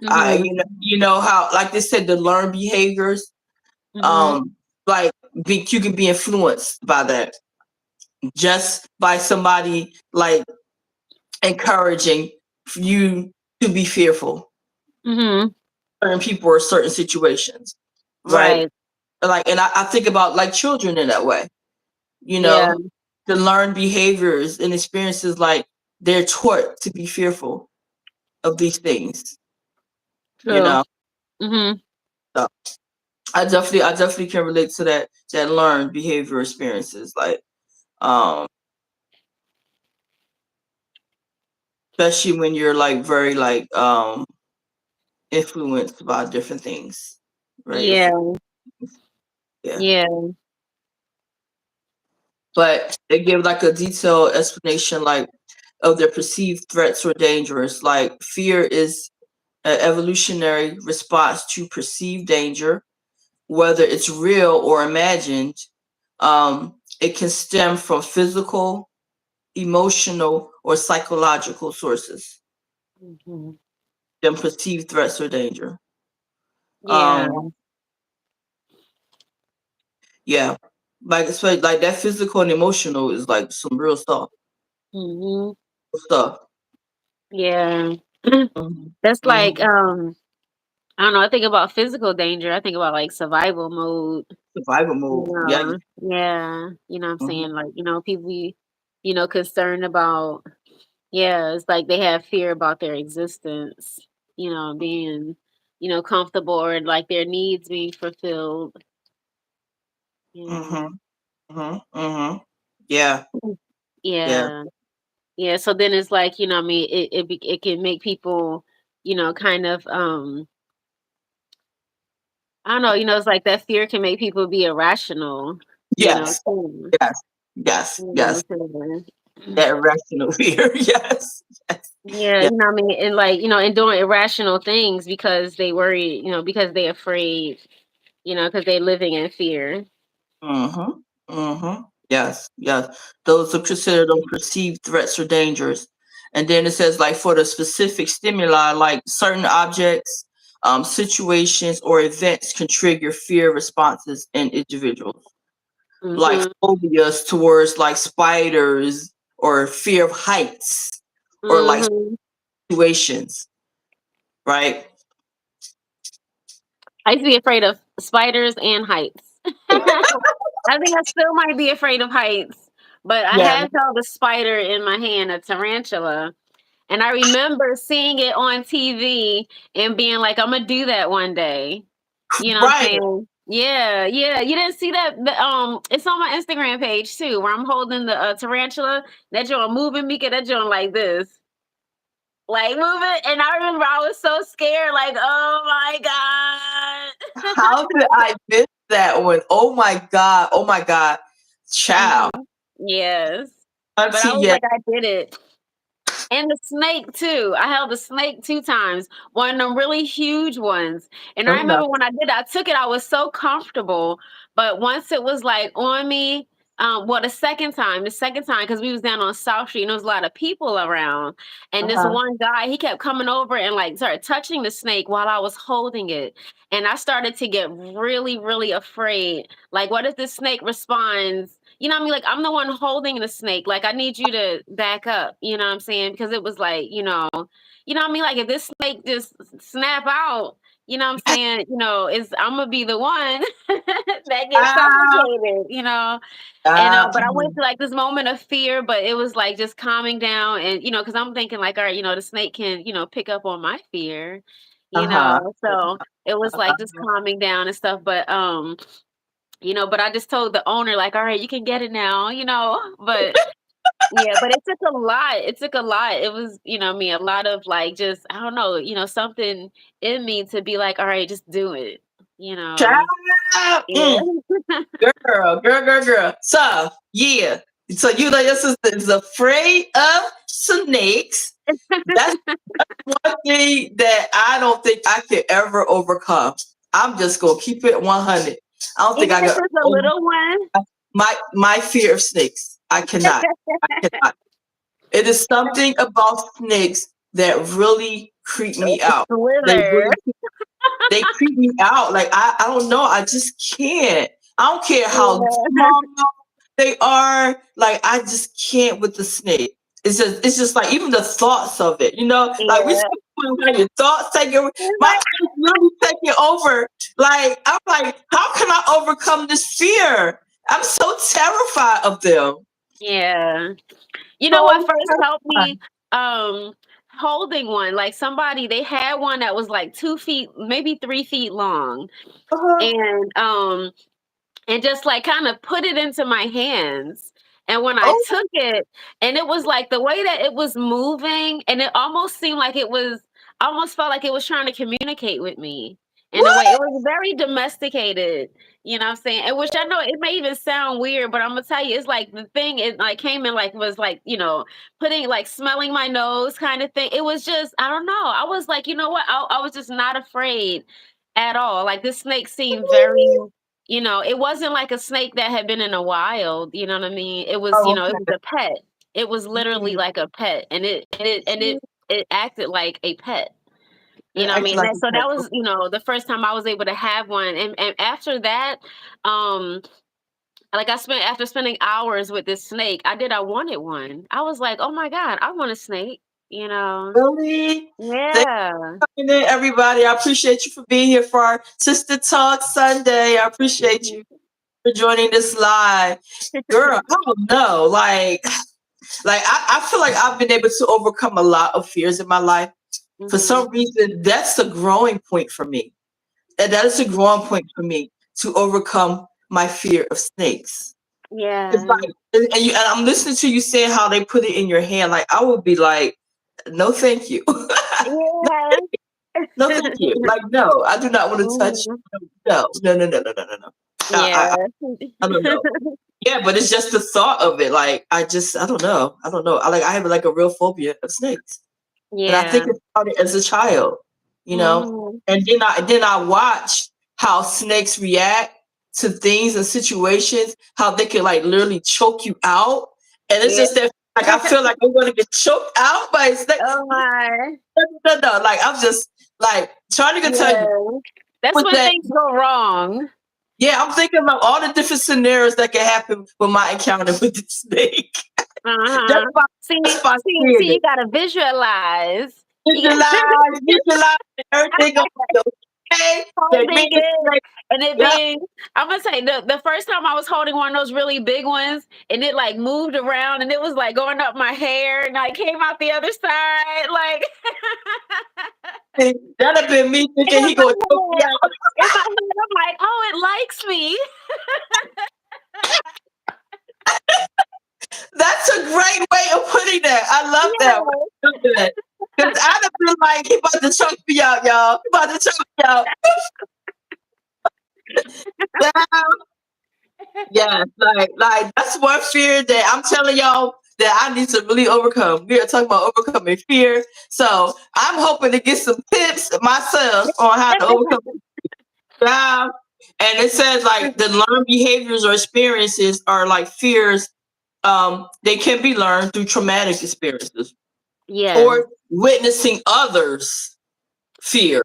I Mhm. you know how like they said the learned behaviors, Mhm. um like you can be influenced by that just by somebody like encouraging you to be fearful Mhm. certain people or certain situations, right? Right. Like, and I think about like children in that way, you Yeah. know, to learn behaviors and experiences, like they're taught to be fearful of these things, you True. know. Mhm. So I definitely can relate to that learned behavior experiences, like um, especially when you're like very like influenced by different things, right? Yeah. Yeah. Yeah. but they give like a detailed explanation, like of their perceived threats or dangers. Like fear is an evolutionary response to perceived danger, whether it's real or imagined. It can stem from physical, emotional, or psychological sources. Mhm. Them perceived threats or danger. Yeah. Um, yeah, like especially like that physical and emotional is like some real Mhm. stuff. Yeah. Mhm. That's like, Mhm. I don't know, I think about physical danger, I think about, like, survival mode, Survival mode. Yeah. yeah, you know what I'm Mhm. saying? Like, people be, concerned about, yeah, it's like they have fear about their existence, being, comfortable or, like, their needs being fulfilled. Yeah. Mhm. Mhm. Mhm. Yeah. Yeah. Yeah. Yeah, so then it's like, I mean, it can make people, kind of, I don't know, it's like that fear can make people be irrational, Yes. too. Yes. Yes. You know Yes. what I'm saying? That irrational fear. Yes. Yes. Yeah, Yeah. what I mean, and like, and doing irrational things because they worry, because they're afraid, because they're living in fear. Mhm. Mhm. Yes. Yes. Those are considered perceived threats or dangers. And then it says like for the specific stimuli, like certain objects, situations, or events can trigger fear responses in individuals. Like Mm-hmm. phobias towards like spiders or fear of heights or like Mm-hmm. situations, right? I used to be afraid of spiders and heights. I think I still might be afraid of heights, but I Yeah, have held a spider in my hand, a tarantula. And I remember seeing it on TV and being like, I'm gonna do that one day. You know what I'm right. saying? Yeah, yeah. You didn't see that? It's on my Instagram page too, where I'm holding the tarantula. That joint moving, Mika. That joint like this, like moving. And I remember I was so scared, like, oh my god. How did I miss that one? Oh my god. Oh my god. Child. Mhm. Yes, but I Auntie, was yeah. like, I did it. And the snake too. I held the snake 2 times, one of them really huge ones. And I Uh-huh. remember when I did, I took it, I was so comfortable. But once it was like on me, well, the second time, because we was down on South Street and there was a lot of people around. And this Uh-huh. one guy, he kept coming over and like started touching the snake while I was holding it. And I started to get really, really afraid. Like, what if this snake responds? You know what I mean? Like, I'm the one holding the snake. Like, I need you to back up. You know what I'm saying? Because it was like, what I mean? Like, if this snake just snap out, you know what I'm saying? Is I'm gonna be the one that gets Ah, suffocated. But I went mhm. to like this moment of fear, but it was like just calming down, and because I'm thinking like, all right, the snake can, pick up on my fear, Uh-huh. so it was like just calming down and stuff. But I just told the owner, like, all right, you can get it now, but yeah, but it took a lot. It took a lot. It was, a lot of like just, I don't know, something in me to be like, all right, just do it, you know. Child. Yeah. Girl. So, yeah. So you like your sister is afraid of snakes. That's one thing that I don't think I could ever overcome. I'm just gonna keep it 100. I don't think Even I if got it's a little one. my fear of snakes. I cannot. I cannot. It is something about snakes that really creep me out. They Slither. really they creep me out. Like I don't know. I just can't. I don't care how Yeah. small they are. Like I just can't with the snake. It's just like even the thoughts of it. Like we Yeah. speak about how your thoughts take over. It's My like, thoughts really taking over. Like I'm like, how can I overcome this fear? I'm so terrified of them. yeah. You know what So first helped terrified. me? Um, Holding one. Like somebody, they had one that was like 2 feet, maybe 3 feet long. Uh-huh. And just like kind of put it into my hands. And when I Oh, took it, and it was like the way that it was moving, and it almost seemed like it was, almost felt like it was trying to communicate with me. in a way. It What? was very domesticated. You know what I'm saying? And which I know it may even sound weird, but I'm gonna tell you, it's like the thing it like came in like was like, putting like smelling my nose kind of thing. It was just, I don't know. I was like, you know what? I was just not afraid at all. Like this snake seemed very, it wasn't like a snake that had been in a wild, you know what I mean? It was, Oh, it was a pet. It was literally okay. like a pet, and it acted like a pet. You know what I Act mean? like a So pet. that was, the first time I was able to have one. And after that, um, like after spending hours with this snake, I wanted one. I was like, oh my God, I want a snake, you know? Really? Thank Yeah. you for coming in, everybody. I appreciate you for being here for our Sister Talk Sunday. I appreciate you Mhm. for joining this live. Girl, I don't know. I feel like I've been able to overcome a lot of fears in my life. For Mhm. some reason, that's a growing point for me. And that is a growing point for me to overcome my fear of snakes. It's Yeah. like, and I'm listening to you saying how they put it in your hand. Like, I would be like, no, thank you. Yeah. No, thank you. Like, no, I do not want to touch Mhm. you. No, no, no, no, no, no, no, no. Yeah. I don't know. Yeah, but it's just the thought of it. Like, I don't know. I don't know. I have like a real phobia of snakes. And I Yeah. think it started as a child, you know. Mhm. And then I watch how snakes react to things and situations, how they can like literally choke you out. And it's Yeah. just that like I feel like I'm gonna get choked out by a snake. Oh my. No, no, no. Like I'm just like trying to tell you Yeah. That's with when that. things go wrong. Yeah, I'm thinking about all the different scenarios that can happen with my encounter with the snake. That's Uh-huh. why See, that's why I'm see, scared. you gotta visualize. You got Visualize everything gonna be okay. That holding means the it snake. and it Yeah. being, I'm gonna say the first time I was holding one of those really big ones and it like moved around and it was like going up my hair and I came out the other side like That'd have been me in thinking he my gonna choke me head. out. In my head, I'm like, oh, it likes me. That's a great way of putting that. I love that. Yeah. I love that. Because I'd have been like, he about to choke me out, y'all. He about to choke me out. Yeah, yes, like that's one fear that I'm telling y'all that I need to really overcome. We are talking about overcoming fear. So I'm hoping to get some tips myself on how to overcome yeah. And it says like the learned behaviors or experiences are like fears. They can be learned through traumatic experiences Yeah. or witnessing others fear.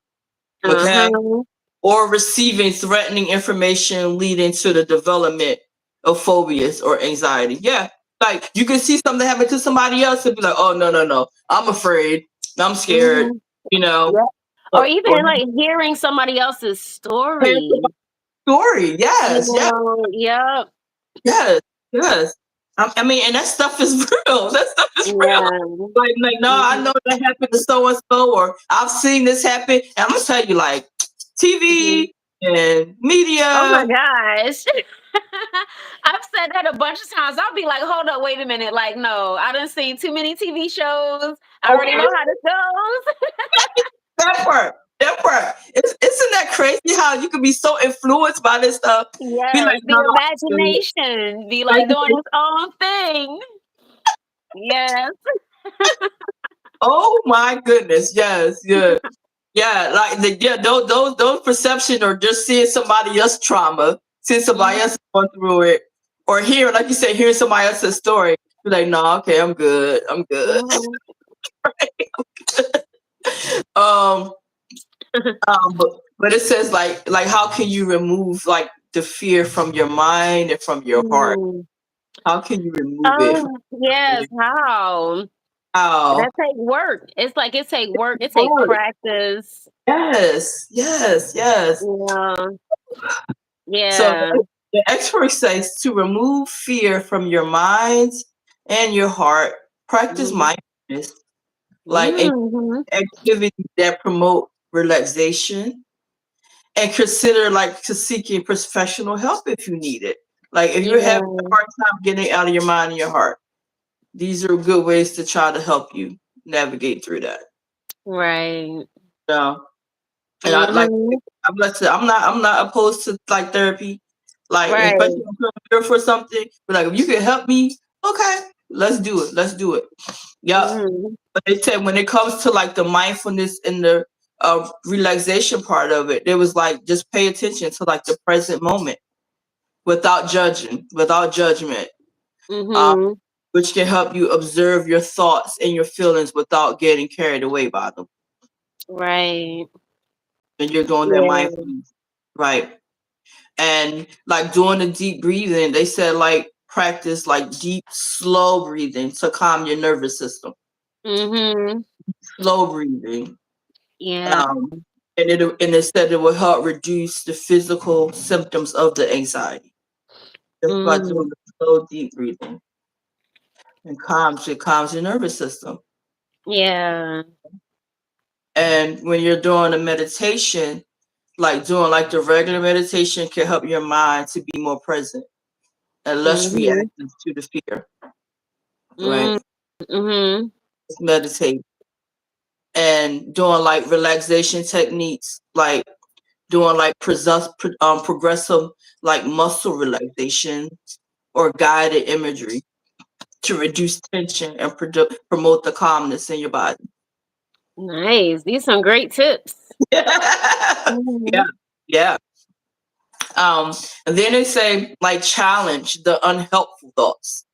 Okay, Uh-huh. or receiving threatening information leading to the development of phobias or anxiety. Yeah, like you can see something happen to somebody else and be like, "Oh no, no, no, I'm afraid, I'm scared," Mhm. you know, Yeah. Or even or like hearing somebody else's hearing story. somebody's story. Yes, yes, Yep. yes, yes. I mean, and that stuff is real. That stuff is real. Yeah. Like, no, I Mhm. know that happened to so and so, or I've seen this happen. And I'm gonna tell you, like, Mhm. TV and Oh my media. gosh. I've said that a bunch of times. I'll be like, hold up, wait a minute. Like, no, I done seen too many TV shows. I already Okay, know how this goes. that part. That part. Isn't that crazy how you can be so influenced by this stuff? Be Yes, like, no, the I'm good. imagination be like doing Like, its own thing. Yes. oh my goodness. Yes, yeah. Yeah, like those perception or just seeing somebody else trauma, seeing somebody Mhm. else going through it, or hearing, like you said, hearing somebody else's story. You're like, no, okay, I'm good. I'm good. Mhm. Um, but it says like how can you remove like the fear from your mind and from your heart? Mhm. How can you remove it from Oh, your yes, mind? how? How? That take work. It's like it take work, it take Hard. practice. Yes, yes, yes. Yeah. So Yeah. the expert says to remove fear from your minds and your heart, practice Mhm. mindfulness, like Mhm. activities that promote relaxation, and consider like to seeking professional help if you need it. Like if you're having a Yeah. hard time getting it out of your mind and your heart, these are good ways to try to help you navigate through that. Right. So, And I like Mhm. I'm not opposed to like therapy, like especially Right. if I'm here for something. But like if you can help me, okay, let's do it. Let's do it. Yep. Mhm. But they said when it comes to like the mindfulness and the relaxation part of it, it was like just pay attention to like the present moment without judging, without judgment, um, Mhm. which can help you observe your thoughts and your feelings without getting carried away by them. Right. And you're doing that Yeah. mindfulness, right? And like doing the deep breathing, they said like practice like deep, slow breathing to calm your nervous system. Mhm. Slow breathing. Yeah. Um, and it said it will help reduce the physical symptoms of the anxiety just by Mm. doing the slow, deep breathing and calms your nervous system. Yeah. And when you're doing a meditation, like doing like the regular meditation can help your mind to be more present and less Mhm. reactive to the fear, right? Mm. Mhm. Just meditate and doing like relaxation techniques, like doing like progressive like muscle relaxation or guided imagery to reduce tension and promote the calmness in your body. Nice. These some great tips. Yeah, Mhm. yeah. Um, and then they say like challenge the unhelpful thoughts.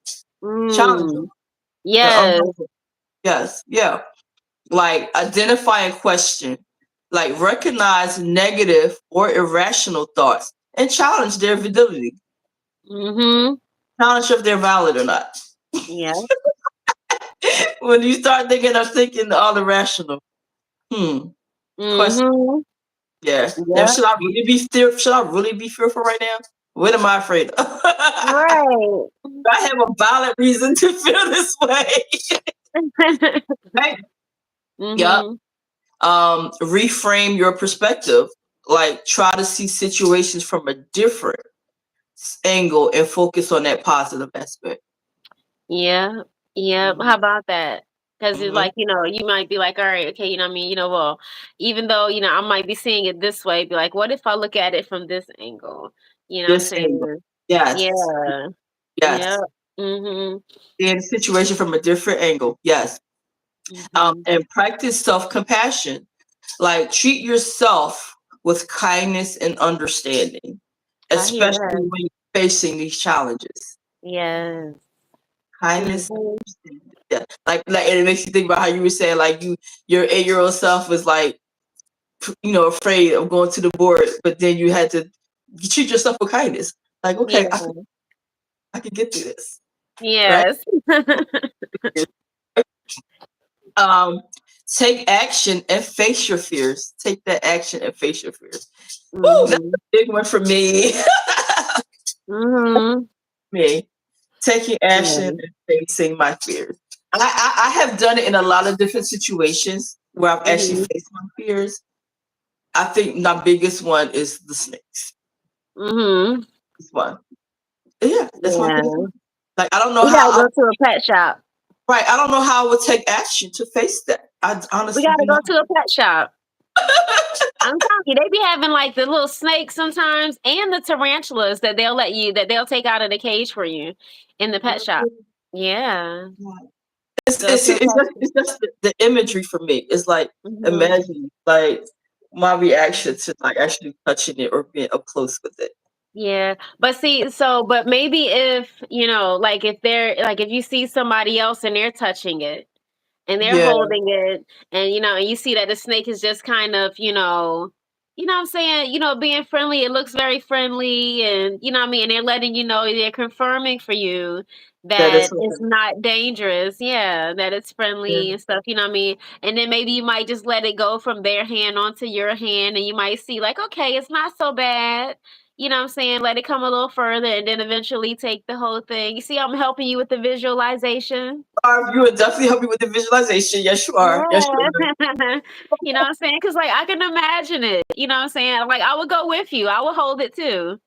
Challenge them. Mm. The Yes. unhelpful. Yes, yeah. Like identify and question. Like recognize negative or irrational thoughts and challenge their validity. Mhm. Challenge if they're valid or not. Yeah. When you start thinking all irrational, hmm, question. Mhm. Yeah. Now, Yep. should I really be fearful right now? What am I afraid of? Right. I have a valid reason to feel this way. Right? Yep. Mhm. Reframe your perspective. Like try to see situations from a different angle and focus on that positive aspect. Yeah. Yeah. Mhm. How about that? Because it's Mhm. like, you might be like, all right, okay, you know what I mean? Well, even though, I might be seeing it this way, be like, what if I look at it from this angle? You know what I'm This angle. saying? Yes. Yeah. Yeah. Yes. Mhm. See the situation from a different angle. Yes. Mhm. And practice self compassion. Like treat yourself with kindness and understanding, I hear especially that. when you're facing these challenges. Yes. Kindness and Mhm. understanding. Yeah. Like and it makes you think about how you were saying like your 8-year old self was like afraid of going to the board, but then you treat yourself with kindness. Like, okay, Yeah. I can get through this. Right? Yes. Um take action and face your fears. Take that action and face your fears. Woo, that's a Mhm. big one for me. Mhm. Me taking action Yeah. and facing my fears. I have done it in a lot of different situations where I've actually Mhm. faced my fears. I think my biggest one is the snakes. Mhm. This one. Yeah, that's my biggest Yeah. one. Like I don't know We how gotta I go to a pet shop. right. I don't know how I would take action to face that. I We honestly gotta do go not. to a pet shop. I'm telling you, they be having like the little snakes sometimes and the tarantulas that they'll take out of the cage for you in the pet shop. Yeah. It's Go it's, to a it's pet just shop. it's just the imagery for me. It's like Mhm. imagine like my reaction to like actually touching it or being up close with it. Yeah. But see, but maybe if, like if you see somebody else and they're touching it, and they're Yeah, holding it, and and you see that the snake is just kind of what I'm saying, being friendly. It looks very friendly, and what I mean, and they're letting you know, they're confirming for you that is that it's something. not dangerous. Yeah, that it's Yeah. friendly and stuff. You know what I mean? And then maybe you might just let it go from their hand onto your hand, and you might see like, okay, it's not so bad. You know what I'm saying? Let it come a little further, and then eventually take the whole thing. You see, I'm helping you with the visualization. You would definitely help me with the visualization. Yes, you are. Yes, you Yeah. are. You know what I'm saying? Because, like, I can imagine it. You know what I'm saying? Like, I would go with you. I would hold it too.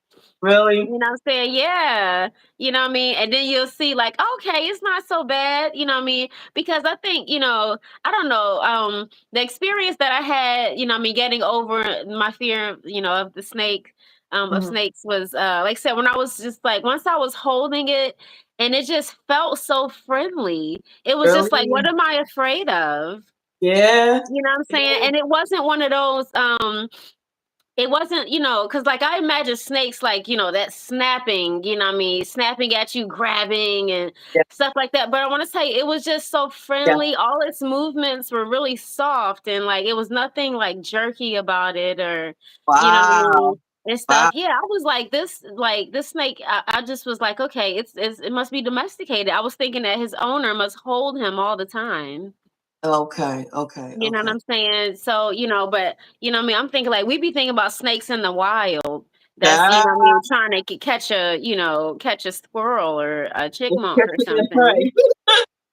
Really? You know what I'm saying? Yeah. You know what I mean? And then you'll see like, okay, it's not so bad, you know what I mean? Because I think, I don't know, the experience that I had, you know what I mean, getting over my fear, of the snake, of Mhm. snakes was like I said, when I was just like once I was holding it and it just felt so friendly. It was just like, what Really? am I afraid of? Yeah. You know what I'm saying? Yeah. And it wasn't one of those it wasn't, because like I imagine snakes like, that snapping, you know what I mean, snapping at you, grabbing and Yeah. stuff like that. But I want to say it was just so Yeah. friendly. All its movements were really soft and like it was nothing like jerky about it or, you know what I Wow. mean? And Wow. stuff. Yeah, I was like this snake. I just was like, okay, it must be domesticated. I was thinking that his owner must hold him all the time. Okay. Okay. You know what Okay. I'm saying? So, but what I mean, I'm thinking like we be thinking about snakes in the wild. That's, Child, what I mean, trying to catch catch a squirrel or a chipmunk catch or it in the something. prey.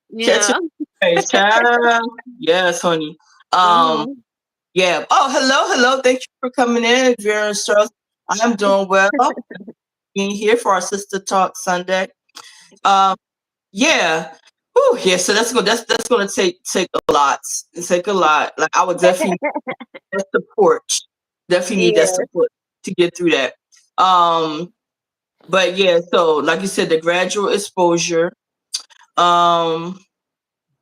You Catch it know? in the prey. Child. Yes, honey. Um. Mhm. Yeah. Oh, hello, hello. Thank you for coming in, Vera and Charles. I'm doing well. Being here for our Sister Talk Sunday. Um. Yeah. Whew, yeah. So that's gonna take a lot. Take a lot. Like I would definitely need that support. Definitely need that Yeah. support to get through that. Um. But yeah. So like you said, the gradual exposure. Um.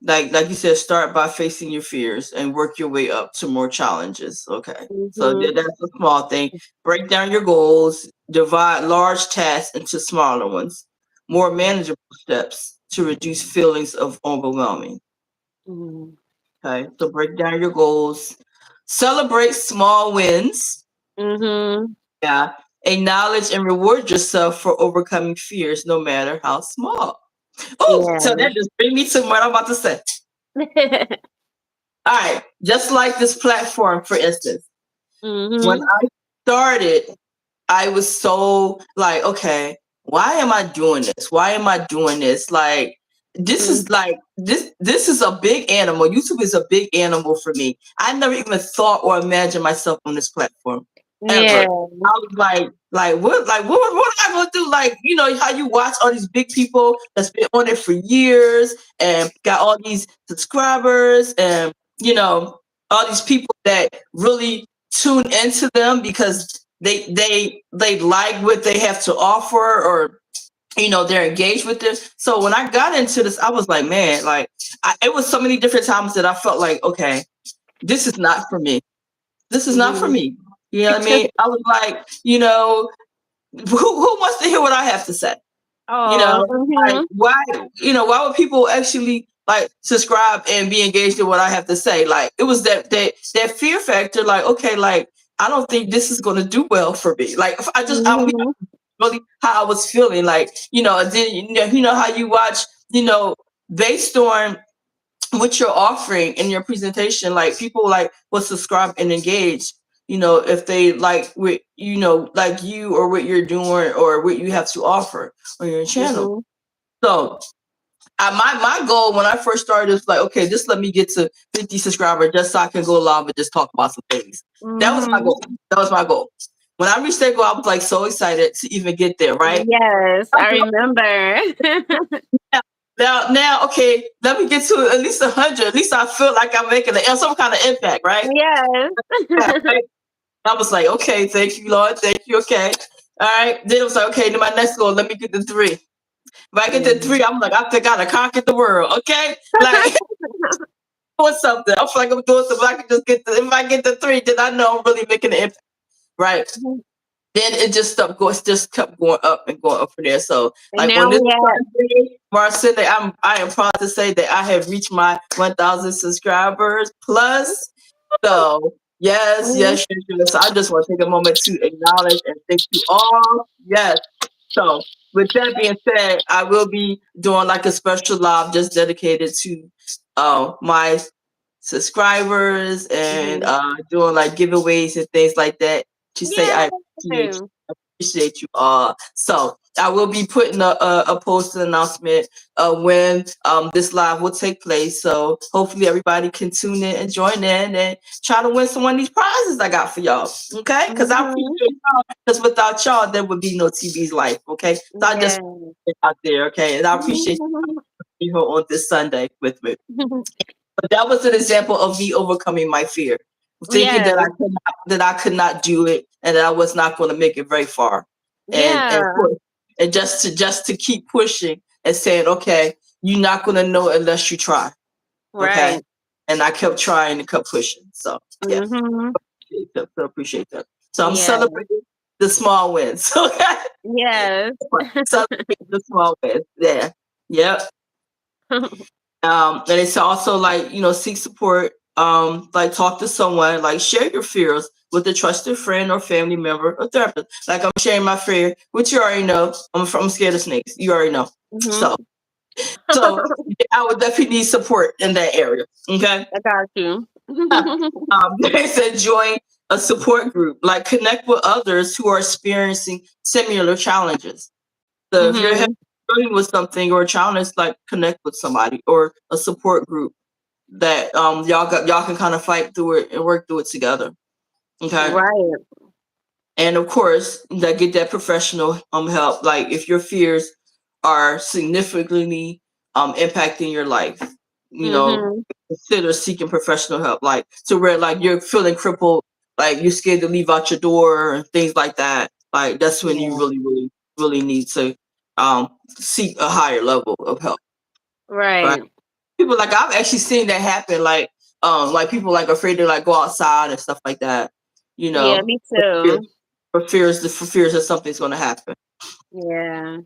Like you said, start by facing your fears and work your way up to more challenges. Okay. So Mhm. that's a small thing. Break down your goals, divide large tasks into smaller ones, more manageable steps to reduce feelings of overwhelming. Mhm. Okay. So break down your goals, celebrate small wins. Mhm. Yeah. Acknowledge and reward yourself for overcoming fears, no matter how small. Oh, so Yeah. that just brings me to what I'm about to say. All right, just like this platform, for instance, when Mhm. I started, I was so like, okay, why am I doing this? Why am I doing this? Like, Mhm. this is a big animal. YouTube is a big animal for me. I never even thought or imagined myself on this platform ever. Yeah. I was what am I gonna do? Like, you know how you watch all these big people that's been on it for years and got all these subscribers and all these people that really tune into them because they like what they have to offer or they're engaged with this. So when I got into this, I was like, man, like it was so many different times that I felt like, okay, this is not for me. This is not for Mhm. me. You know what I mean? I was like, who wants to hear what I have to say? You Oh. know, like Mhm. why would people actually like subscribe and be engaged in what I have to say? Like it was that fear factor, like, okay, like I don't think this is gonna do well for me. Like if I Mhm. really how I was feeling, like, and then how you watch, based on what you're offering in your presentation, like people like will subscribe and engage, if they like what like you or what you're doing or what you have to offer on your channel. Mhm. So my goal when I first started was like, okay, just let me get to 50 subscribers just so I can go live and just talk about some things. That was my Mhm. goal. That was my goal. When I reached that goal, I was like so excited to even get there, right? Yes, I remember. Now, okay, let me get to at least 100. At least I feel like I'm making some kind of impact, right? Yes. Yeah, right? I was like, okay, thank you, Lord, thank you, okay. All right. Then it was like, okay, then my next goal, let me get to 3. If I get to Mhm. 3, I'm like, I think I done conquered the world, okay? Like, doing something. I feel like I'm doing something. I can just if I get to 3, then I know I'm really making an impact, right? Then it just stopped going, just kept going up and going up from there. So, And like now on this we at Sunday, Marcella, I am proud to say that I have reached my 1,000 subscribers plus. So, yes, mhm. yes, yes, yes. So I just want to take a moment to acknowledge and thank you all. Yes. So, with that being said, I will be doing like a special live just dedicated to my subscribers and Mhm. doing like giveaways and things like that to say I Yay. appreciate you all. So I will be putting a post announcement when this live will take place. So hopefully everybody can tune in and join in and try to win some of these prizes I got for y'all. Okay, because I appreciate Mhm. y'all. Because without y'all, there would be no TV's life. Okay, so I just Yes. put it out there. Okay, and I appreciate you here on this Sunday with me. But that was an example of me overcoming my fear, thinking Yes. that I could not do it and that I was not going to make it very far, and Yeah. and just to keep pushing and saying, okay, you're not going to know unless you try, okay. Right. And I kept trying and kept pushing. So yeah, Mhm. so appreciate that. So I'm Yeah. celebrating the small wins. Okay, Yes. celebrating the small wins. Yeah, yep. And it's also like, seek support, like talk to someone, like share your fears with a trusted friend or family member or therapist. Like I'm sharing my fear, which you already know. I'm scared of snakes. You already know. Mhm. So yeah, I would definitely need support in that area. Okay. I got you. They said join a support group, like connect with others who are experiencing similar challenges. So if you're Mhm. dealing with something or a challenge, like connect with somebody or a support group that y'all can kind of fight through it and work through it together. Okay. Right. And of course, that get that professional help. Like if your fears are significantly impacting your life, Mhm. consider seeking professional help. Like to where like you're feeling crippled, like you're scared to leave out your door and things like that. Like that's when you Yeah. really, really, really need to seek a higher level of help. Right. Right. People like I've actually seen that happen. Like people like afraid to like go outside and stuff like that. You Yeah, know, me for fear, too. for fears that something's going to happen. Yeah.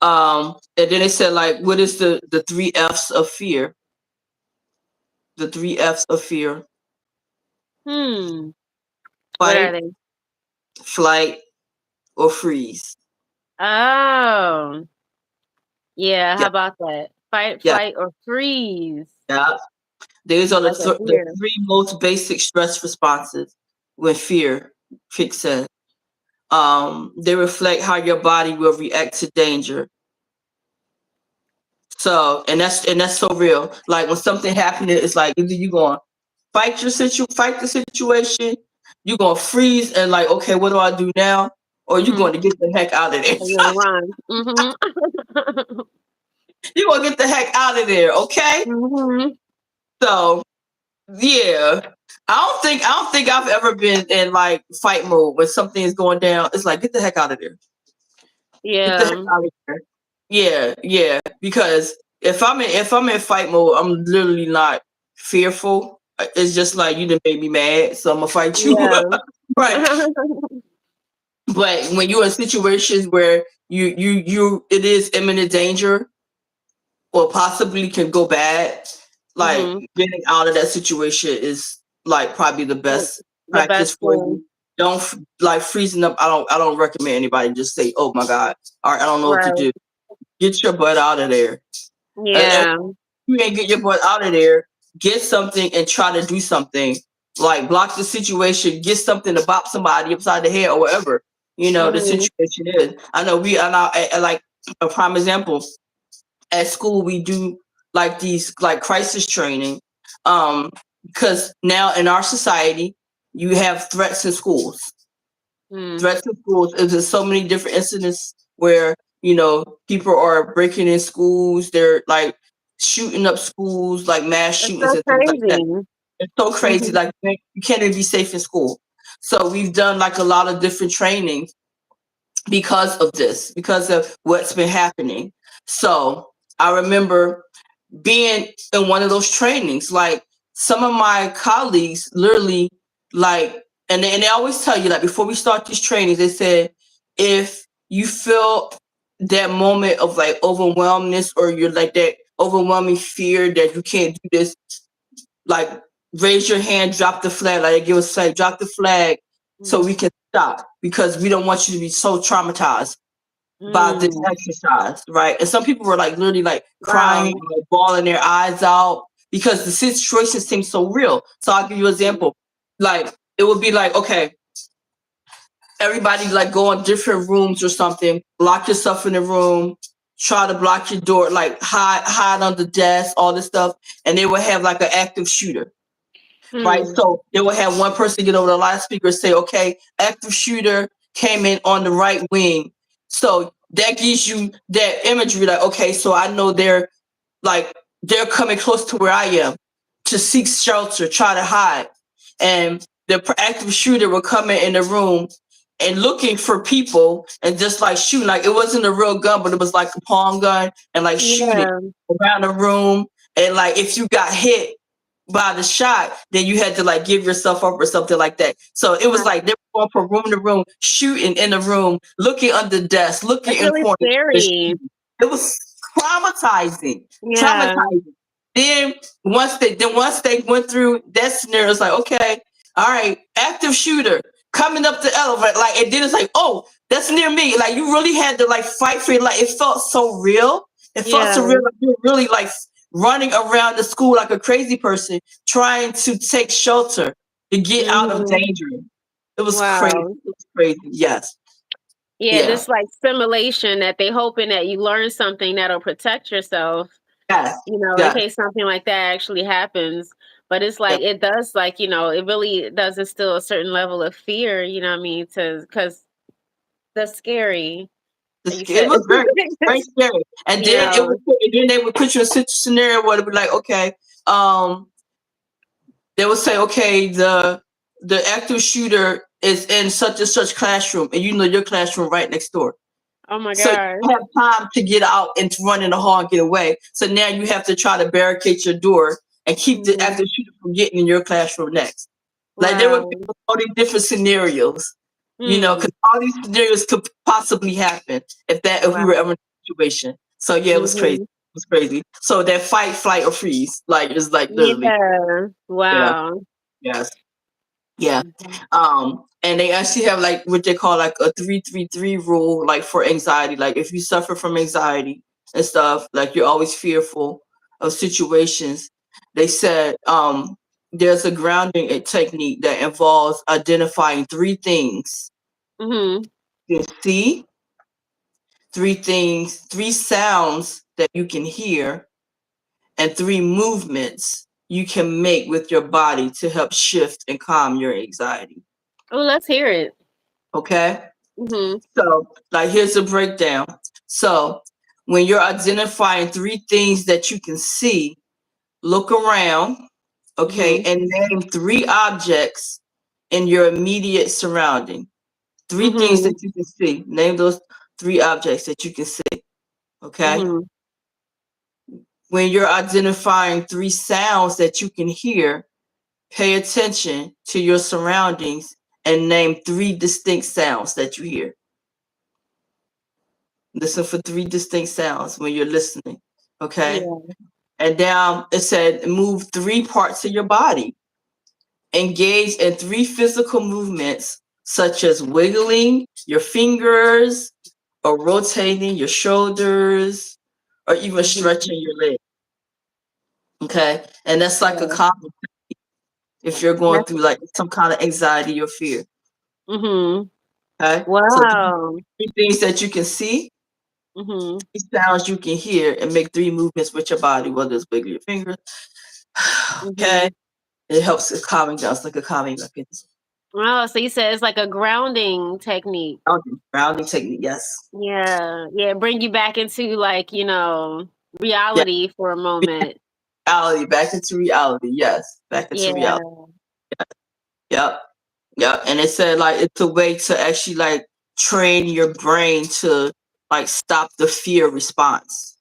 And then they said like, what is the three F's of fear? The three F's of fear: Hmm. What are fight, they? flight, or freeze. Oh. Yeah, how Yeah, about that? Fight, yeah, flight, or freeze. yeah. These are Like a the deer. three most basic stress responses when fear kicks in. They reflect how your body will react to danger. So, and that's so real. Like when something happening, it's like either you going to fight the situation, you're gonna freeze and like, okay, what do I do now? Or you Mhm. going to get the heck out of there. You're gonna run. Mhm. You're gonna get the heck out of there, okay? Mhm. So yeah. I don't think I've ever been in like fight mode when something is going down. It's like get the heck out of there. Get the heck Yeah. out of there. Yeah, yeah. Because if I'm in fight mode, I'm literally not fearful. It's just like you done made me mad, so I'm gonna fight you. Yeah. Right. But when you're in situations where it is imminent danger or possibly can go bad, like Mhm. getting out of that situation is like probably the Mm, best the practice best for thing. you. Don't like freezing up. I don't recommend anybody just say, "Oh my God, all right, I don't know what to Right. do." Get your butt out of there. And Yeah. you ain't get your butt out of there. Get something and try to do something. Like block the situation. Get something to bop somebody upside the head or whatever. The Mhm. situation is. I know we are now like a prime example at school we do like these like crisis training because now in our society you have threats in schools. Mm. Threats in schools. There's so many different incidents where people are breaking in schools. They're like shooting up schools, like mass It's shootings so and things like that. crazy. It's so crazy. Mhm. Like you can't even be safe in school. So we've done like a lot of different trainings because of this, because of what's been happening. So I remember being in one of those trainings, like some of my colleagues literally like, and they always tell you like before we start these trainings, they said, if you feel that moment of like overwhelmness or you're like that overwhelming fear that you can't do this, like raise your hand, drop the flag, like they give us say, drop the flag so Mm. we can stop because we don't want you to be so traumatized by this Mm. exercise, right? And some people were like literally like crying, Wow. like bawling their eyes out because the situation seems so real. So I'll give you an Mm. example. Like it would be like, okay, everybody like go in different rooms or something, lock yourself in the room, try to block your door, like hide under desk, all this stuff, and they will have like an active shooter, right? Hmm. So they will have one person get over the loudspeaker and say, okay, active shooter came in on the right wing. So that gives you that imagery, like, okay, so I know like they're coming close to where I am to seek shelter, try to hide. And the active shooter will come in the room and looking for people and just like shooting. Like it wasn't a real gun, but it was like a palm gun and like shooting Yeah. around the room. And like if you got hit by the shot, then you had to like give yourself up or something like that. So it was like they were going from room to room, shooting in the room, looking under desks, looking That's in really corners. scary. It was traumatizing, Yeah. traumatizing. Then once they went through that scenario, it's like, okay, all right, active shooter coming up the elevator, like, and then it's like, oh, that's near me. Like you really had to like fight for it. Like it felt so real. It felt Yeah. so real. Like you were really like running around the school like a crazy person, trying to take shelter to get out of Hmm. danger. It was crazy. Wow. It was crazy. Yes. Yeah, Yeah. this like simulation that they hoping that you learn something that'll protect yourself, Yes. in Yes. case something like that actually happens. But it's Yes. like it does, like, it really does instill a certain level of fear, what I mean, because that's scary. Like you It said. was very scary. And then Yeah. they would put you in a scenario where it'd be like, okay, um, they would say, okay, the active shooter is in such and such classroom, and you know your classroom right next door. Oh my So gosh. you have time to get out and to run in the hall and get away. So now you have to try to barricade your door and keep the Mhm. active shooter from getting in your classroom next. Like there would be Wow. all these different scenarios, Mm. because all these scenarios could possibly happen if we were Wow. ever in a situation. So yeah, it was crazy. Mhm. It was crazy. So that fight, flight, or freeze, like it's like literally, Yeah. yeah, Wow. yes, yeah. Mhm. And they actually have like what they call like a 3-3-3 rule, like for anxiety. Like if you suffer from anxiety and stuff, like you're always fearful of situations. They said there's a grounding technique that involves identifying three things Mhm. you can see, three sounds that you can hear, and three movements you can make with your body to help shift and calm your anxiety. Oh, let's hear it. Okay? Mhm. So, like, here's a breakdown. So, when you're identifying three things that you can see, look around, okay, Mhm. and name three objects in your immediate surrounding. Three things that Mhm. you can see. Name those three objects that you can see, okay? Mhm. When you're identifying three sounds that you can hear, pay attention to your surroundings and name three distinct sounds that you hear. Listen for three distinct sounds when you're listening, okay? Yeah. And down it said move three parts of your body. Engage in three physical movements such as wiggling your fingers or rotating your shoulders or even Mhm. stretching your legs. Okay. And that's like a Yeah. common if you're going That's through like some kind of anxiety or fear. Mhm. Okay. So Wow. three things that you can see, Mhm. three sounds you can hear, and make three movements with your body, whether it's wiggling your fingers. Okay. Mhm. It helps with calming down. It's like a calming mechanism. Oh, so you said it's like a grounding technique. Grounding technique, yes. Yeah. Yeah. Bring you back into, like, Yeah. reality for a moment. Reality, back into reality. Yes. Back into reality. Yeah. Yep. Yep. And it said like it's a way to actually like train your brain to like stop the fear response.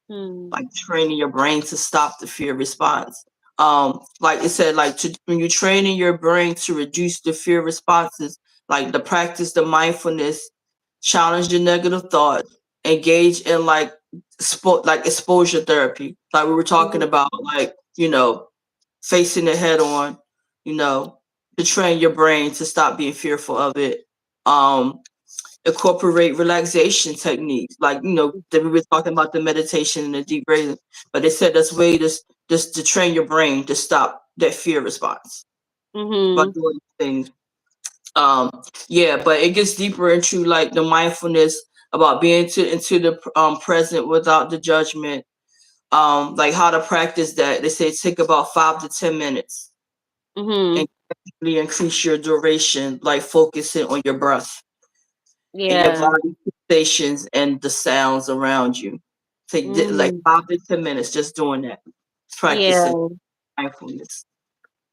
Hmm. Like training your brain to stop the fear response. Like it said, like when you're training your brain to reduce the fear responses, like the practice the mindfulness, challenge the negative thoughts, engage in like like exposure therapy, like we were talking Mhm. about, like facing it head on, you know, to train your brain to stop being fearful of it. Um, Incorporate relaxation techniques, like that we were talking about the meditation and the deep breathing. But they said that's way just to train your brain to stop that fear response by Mhm. doing things. Um, yeah, but it gets deeper into like the mindfulness about being into the present without the judgment. Like how to practice that. They say take about 5 to 10 minutes and Mhm. really increase your duration, like focusing on your breath and your Yeah. body sensations and the sounds around you. Take like Mm. 5 to 10 minutes just doing that, practicing Yeah. mindfulness.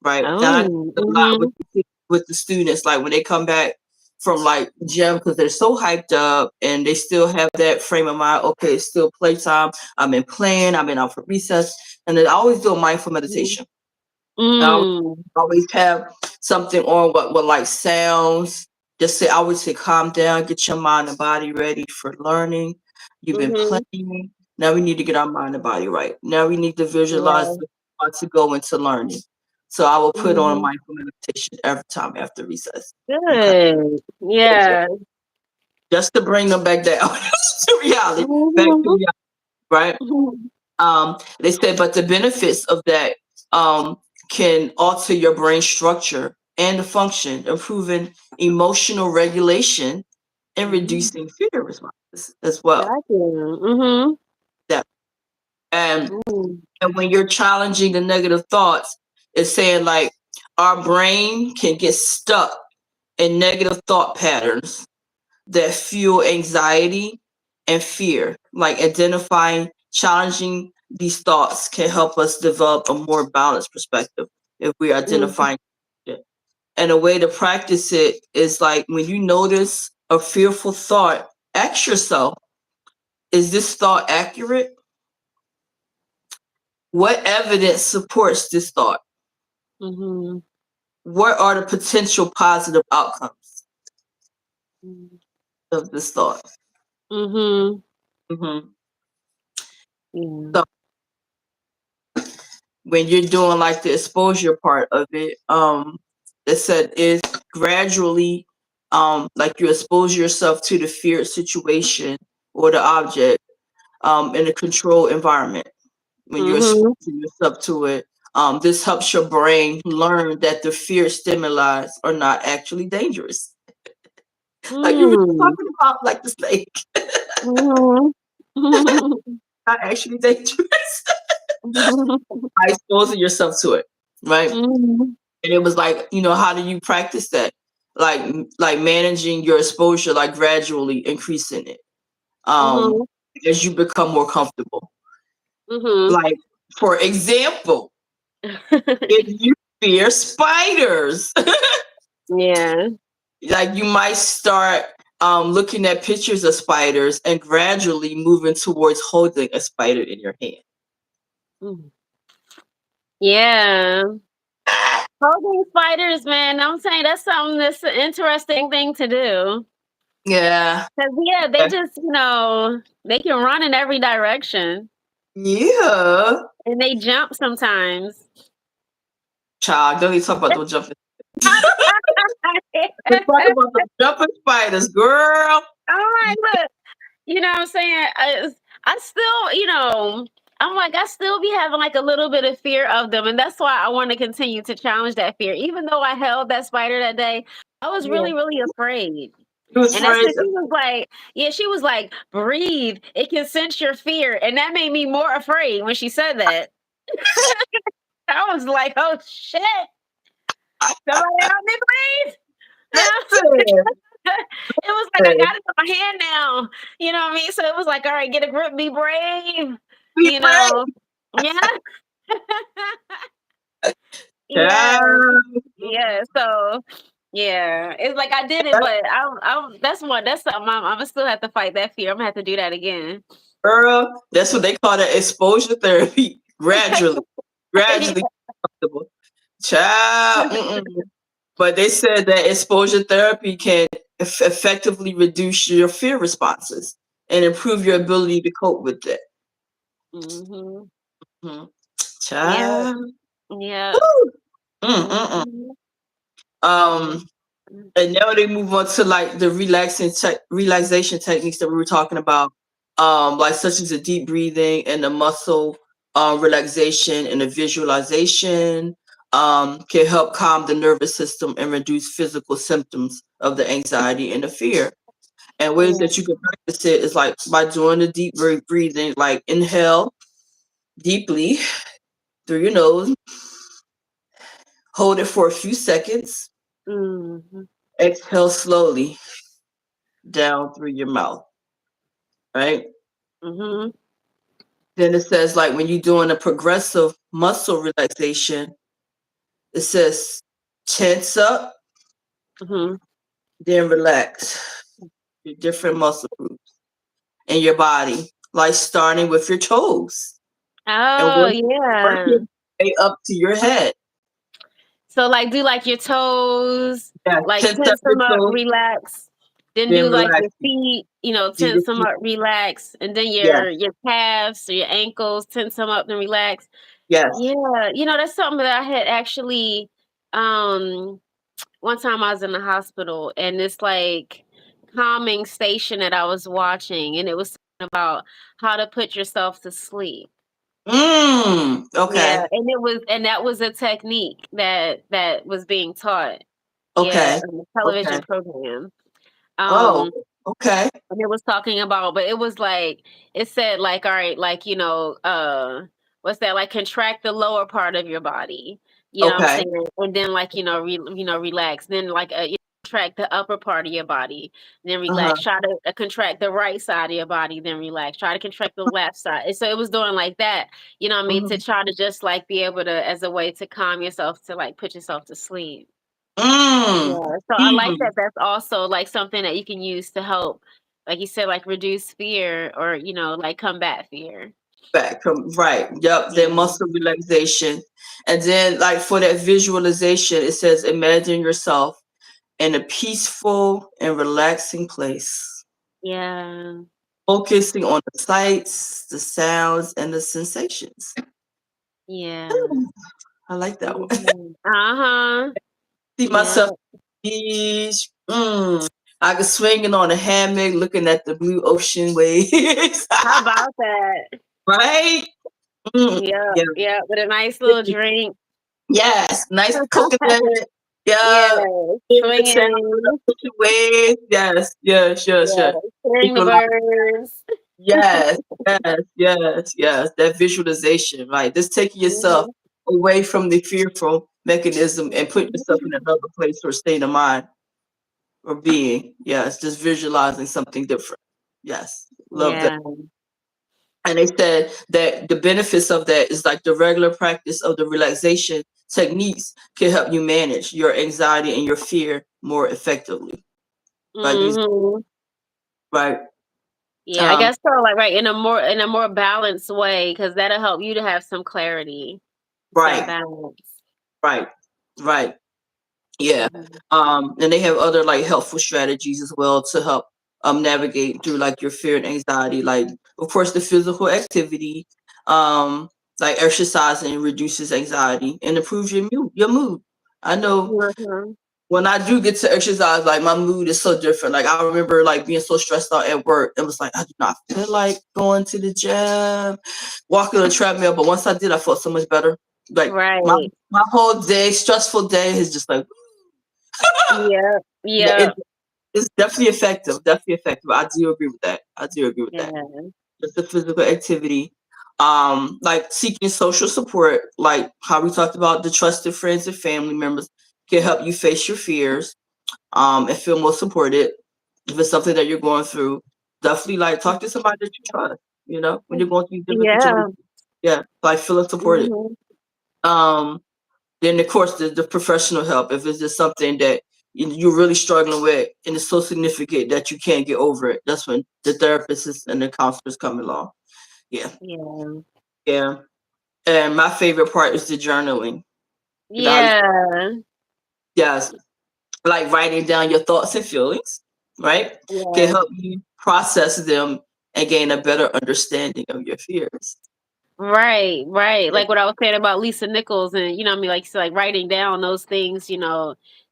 Right now, I do Oh. a lot Mhm. with the students, like when they come back from like gym because they're so hyped up and they still have that frame of mind. Okay, it's still playtime. I'm in playing. I'm in out for recess, and then I always do a mindful Mhm. meditation. I Mm. always have something on what like sounds. Just say I would say calm down, get your mind and body ready for learning. You've been Mhm. playing. Now we need to get our mind and body right. Now we need to visualize Yeah. the want to go into learning. So I will put on a Mhm. mindful meditation every time after recess. Okay. Good. Yeah. Just to bring them back down to reality. Back to Mhm. reality, right? Mhm. They said, but the benefits of that um, can alter your brain structure and the function, improving emotional regulation and Mhm. reducing fear responses as well. Gotcha. Mhm. That and Mm. and when you're challenging the negative thoughts, it's saying like our brain can get stuck in negative thought patterns that fuel anxiety and fear. Like identifying, challenging these thoughts can help us develop a more balanced perspective if we're Mhm. identifying it. And a way to practice it is like when you notice a fearful thought, ask yourself, is this thought accurate? What evidence supports this thought? Mhm. What are the potential positive outcomes Mhm. of this thought? Mhm. Mhm. Yeah. So when you're doing like the exposure part of it, it said is gradually like you expose yourself to the feared situation or the object in a controlled environment. When you're Mhm. exposing yourself to it, this helps your brain learn that the fear stimuli are not actually dangerous. Like you were Mm. talking about, like the snake, Mhm. not actually dangerous by exposing yourself to it, right? Mhm. And it was like, how do you practice that? Like managing your exposure, like gradually increasing it um Mhm. as you become more comfortable. Mhm. Like, for example, if you fear spiders, Yeah. like you might start looking at pictures of spiders and gradually moving towards holding a spider in your hand. Mm. Yeah. Holding spiders, man. I'm saying that's something that's an interesting thing to do. Yeah. 'Cause yeah, they just, they can run in every direction Yeah. and they jump sometimes. Child, don't even talk about those jumping. Let's talk about the jumping spiders, girl. I'm like, look, you know what I'm saying? I still, I'm like, I still be having like a little bit of fear of them. And that's why I want to continue to challenge that fear. Even though I held that spider that day, I was Yeah. really, really afraid. It was And that's afraid. because she was like, yeah, she was like, breathe. It can sense your fear. And that made me more afraid when she said that. I was like, oh shit. Somebody help me, please. Listen, It was like I got it in my hand now. You know what I mean? So it was like, all right, get a grip, be brave. be You brave. know? Yeah. Yeah. Child. Yeah. So yeah. It's like I did it, That but that's something I'm gonna still have to fight that fear. I'm gonna have to do that again. girl, that's what they call that exposure therapy. Yeah. Gradually comfortable. Child. Mm-mm. But they said that exposure therapy can effectively reduce your fear responses and improve your ability to cope with it. Mhm. Mhm. Yeah. Child. Yeah. Woo. Mm-mm-mm. Mhm. Um, and now they move on to like the relaxation techniques that we were talking about, like such as the deep breathing and the muscle relaxation and the visualization. can help calm the nervous system and reduce physical symptoms of the anxiety and the fear. And ways Yeah. that you can practice it is like by doing the deep breathing, like inhale deeply through your nose, hold it for a few seconds, Mhm. exhale slowly down through your mouth, right? Mhm. Then it says, like, when you're doing a progressive muscle relaxation, it says tense up, Mhm. then relax your different muscle groups in your body, like starting with your toes and Oh, yeah. working way up to your head. So like do like your toes, Yeah, like tense up tense your them up, toes, relax. Then then do like relax. your feet, Do your tense them feet. up, relax. And then Yes, your calves or your ankles, tense them up and relax. yes. Yeah, that's something that I had actually um one time I was in the hospital and this like calming station that I was watching and it was about how to put yourself to sleep. Yeah, Okay, and that was a technique that was being taught. Yeah, okay, on the television okay. program. Oh, Um, okay, and it was talking about, but it was like it said like, all right, like what's that? Like contract the lower part of your body. You know what I'm okay. saying? And then like relax. Then like contract the upper part of your body. Then Uh-huh. relax. Try to contract the right side of your body. Then relax. Try to contract the left side. And so it was doing like that. You know what I mean? To Mhm. try to just like be able to as a way to calm yourself to like put yourself to sleep. Mm. Yeah, so I like Mm. that that's also, like, something that you can use to help, like you said, like, reduce fear or, like, combat fear. Back from right. Yep. Then Yeah. muscle relaxation. And then like for that visualization, it says imagine yourself in a peaceful and relaxing place. Yeah. Focusing on the sights, the sounds, and the sensations. Yeah. I like that one. Mhm. Uh-huh. See Yeah. myself beach. I was swinging on a hammock, looking at the blue ocean waves. How about that? Right? Mm, Yeah, yeah. yeah, with a nice little drink. Yes. Nice coconut. Yeah, Yeah. Hearing the sound of the swinging. ocean waves. Yes. Yes. Yes. Yeah, Yes. hearing the Visualize. birds. Yes. Yes. Yes. Yes. That visualization, right? Just taking yourself Mhm. away from the fearful mechanism and put yourself in Mhm. another place or state of mind or being. Yes. Just visualizing something different. Yes. Love that. Yeah. And they said that the benefits of that is like the regular practice of the relaxation techniques can help you manage your anxiety and your fear more effectively by these, Mhm. right. Yeah, I um guess so, like, right, in a more balanced way, because 'cause that'll help you to have some clarity, some right, balance. right, right. Yeah. Mhm. And they have other like helpful strategies as well to help navigate through like your fear and anxiety, like of course the physical activity, um like exercising reduces anxiety and improves your mood. I know Mhm. when I do get to exercise, like my mood is so different. Like I remember like being so stressed out at work. It was like I do not feel like going to the gym, walking on the treadmill. But once I did, I felt so much better. Like my Right. my whole day, stressful day, is just like Yeah. yeah, Yeah. it's definitely effective. Definitely effective. I do agree with that. I do agree with that. Yeah. Just the physical activity, like seeking social support, like how we talked about the trusted friends and family members can help you face your fears, and feel more supported. If it's something that you're going through, definitely like talk to somebody that you trust. When you're going through different situations, Yeah. yeah, like feeling supported. Mhm. Um, then of course the professional help. If it's just something that you're really struggling with and it's so significant that you can't get over it, that's when the therapists and the counselors come along. Yeah, Yeah. yeah. And my favorite part is the journaling. That Yeah. yes, like writing down your thoughts and feelings, right? Can Yeah. help you process them and gain a better understanding of your fears. Right, right. Like what I was saying about Lisa Nichols and, what I mean, like, so like writing down those things,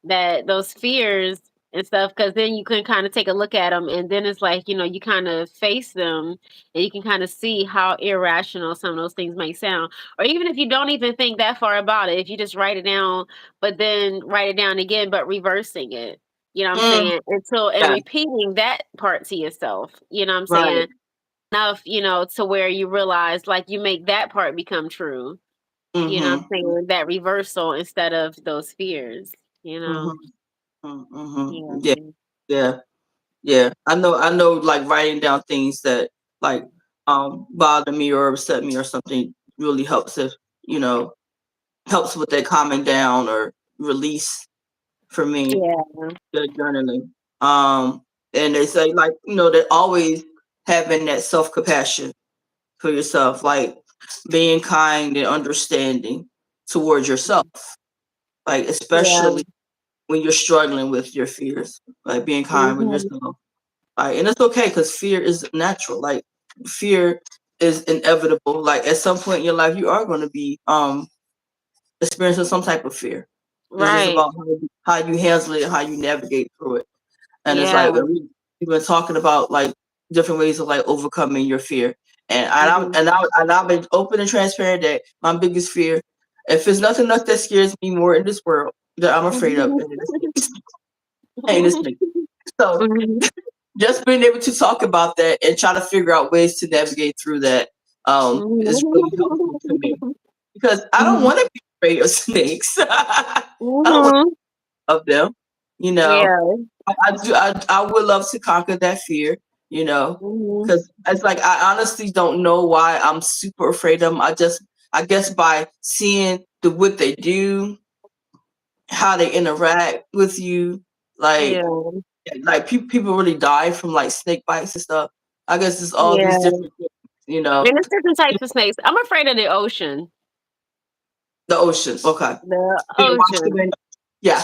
that those fears and stuff, because then you can kind of take a look at them, and then it's like, you kind of face them, and you can kind of see how irrational some of those things may sound. Or even if you don't even think that far about it, if you just write it down, but then write it down again, but reversing it, you know what I'm Mm, saying? And yeah, repeating that part to yourself, you know what I'm right. saying? Enough, to where you realize, like, you make that part become true. You know what I'm Mm-hmm. saying? That reversal instead of those fears, you know? Mm-hmm. Mm-hmm. Yeah, Yeah. yeah, yeah. I know, like writing down things that like bother me or upset me or something really helps if, you know, helps with that calming down or release for me, Yeah. the journaling. And they say like, you know, that always having that self compassion for yourself, like being kind and understanding towards yourself, like Yeah. especially when you're struggling with your fears, like being kind with Mhm. yourself. Like, and it's okay because fear is natural. Like fear is inevitable. Like at some point in your life, you are going to be experiencing some type of fear. It's just Right. about how you handle it and how you navigate through it. And it's Yeah. like we've been talking about like different ways of like overcoming your fear. Mhm. And I've been open and transparent that my biggest fear, if there's nothing else that scares me more in this world that I'm afraid of, and it's ain't this snake. So Mhm. just being able to talk about that and try to figure out ways to navigate through that is really helpful to me because I don't Mhm. want to be afraid of snakes. I don't want Mhm. of them. You know, Yeah. I would love to conquer that fear. You know, Mhm. because it's like I honestly don't know why I'm super afraid of them. I guess by seeing what they do, how they interact with you, like Yeah. people really die from like snake bites and stuff. I guess it's all these Yeah. different things, you know. And there's different types of snakes. I'm afraid of the ocean. The ocean, okay. The Being washed ocean. away. Yeah,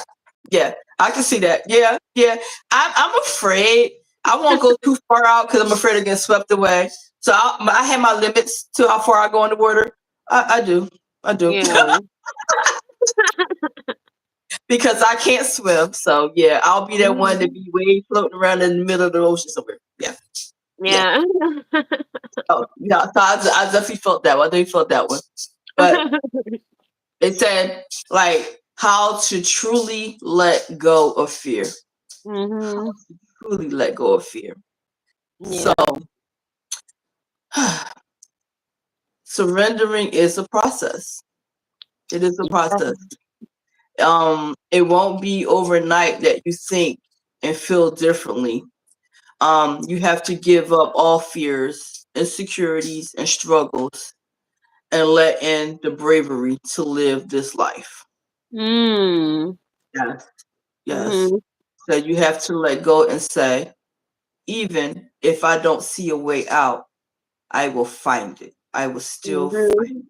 yeah, I can see that. Yeah, yeah. I'm afraid. I won't go too far out because I'm afraid of getting swept away. So I have my limits to how far I go in the water. I do, I do, Yeah. because I can't swim. So yeah, I'll be that one to Mhm. be way floating around in the middle of the ocean somewhere. Yeah, yeah. Yeah. Oh, yeah. So I definitely felt that one. I definitely felt that one. But it said like how to truly let go of fear. How Mhm. to truly let go of fear. So Yeah. surrendering is a process. It is a process. It won't be overnight that you think and feel differently. You have to give up all fears, insecurities, and struggles and let in the bravery to live this life. Mm. Yes, yes. Mhm. So you have to let go and say, even if I don't see a way out, I will find it. I will still find Mhm.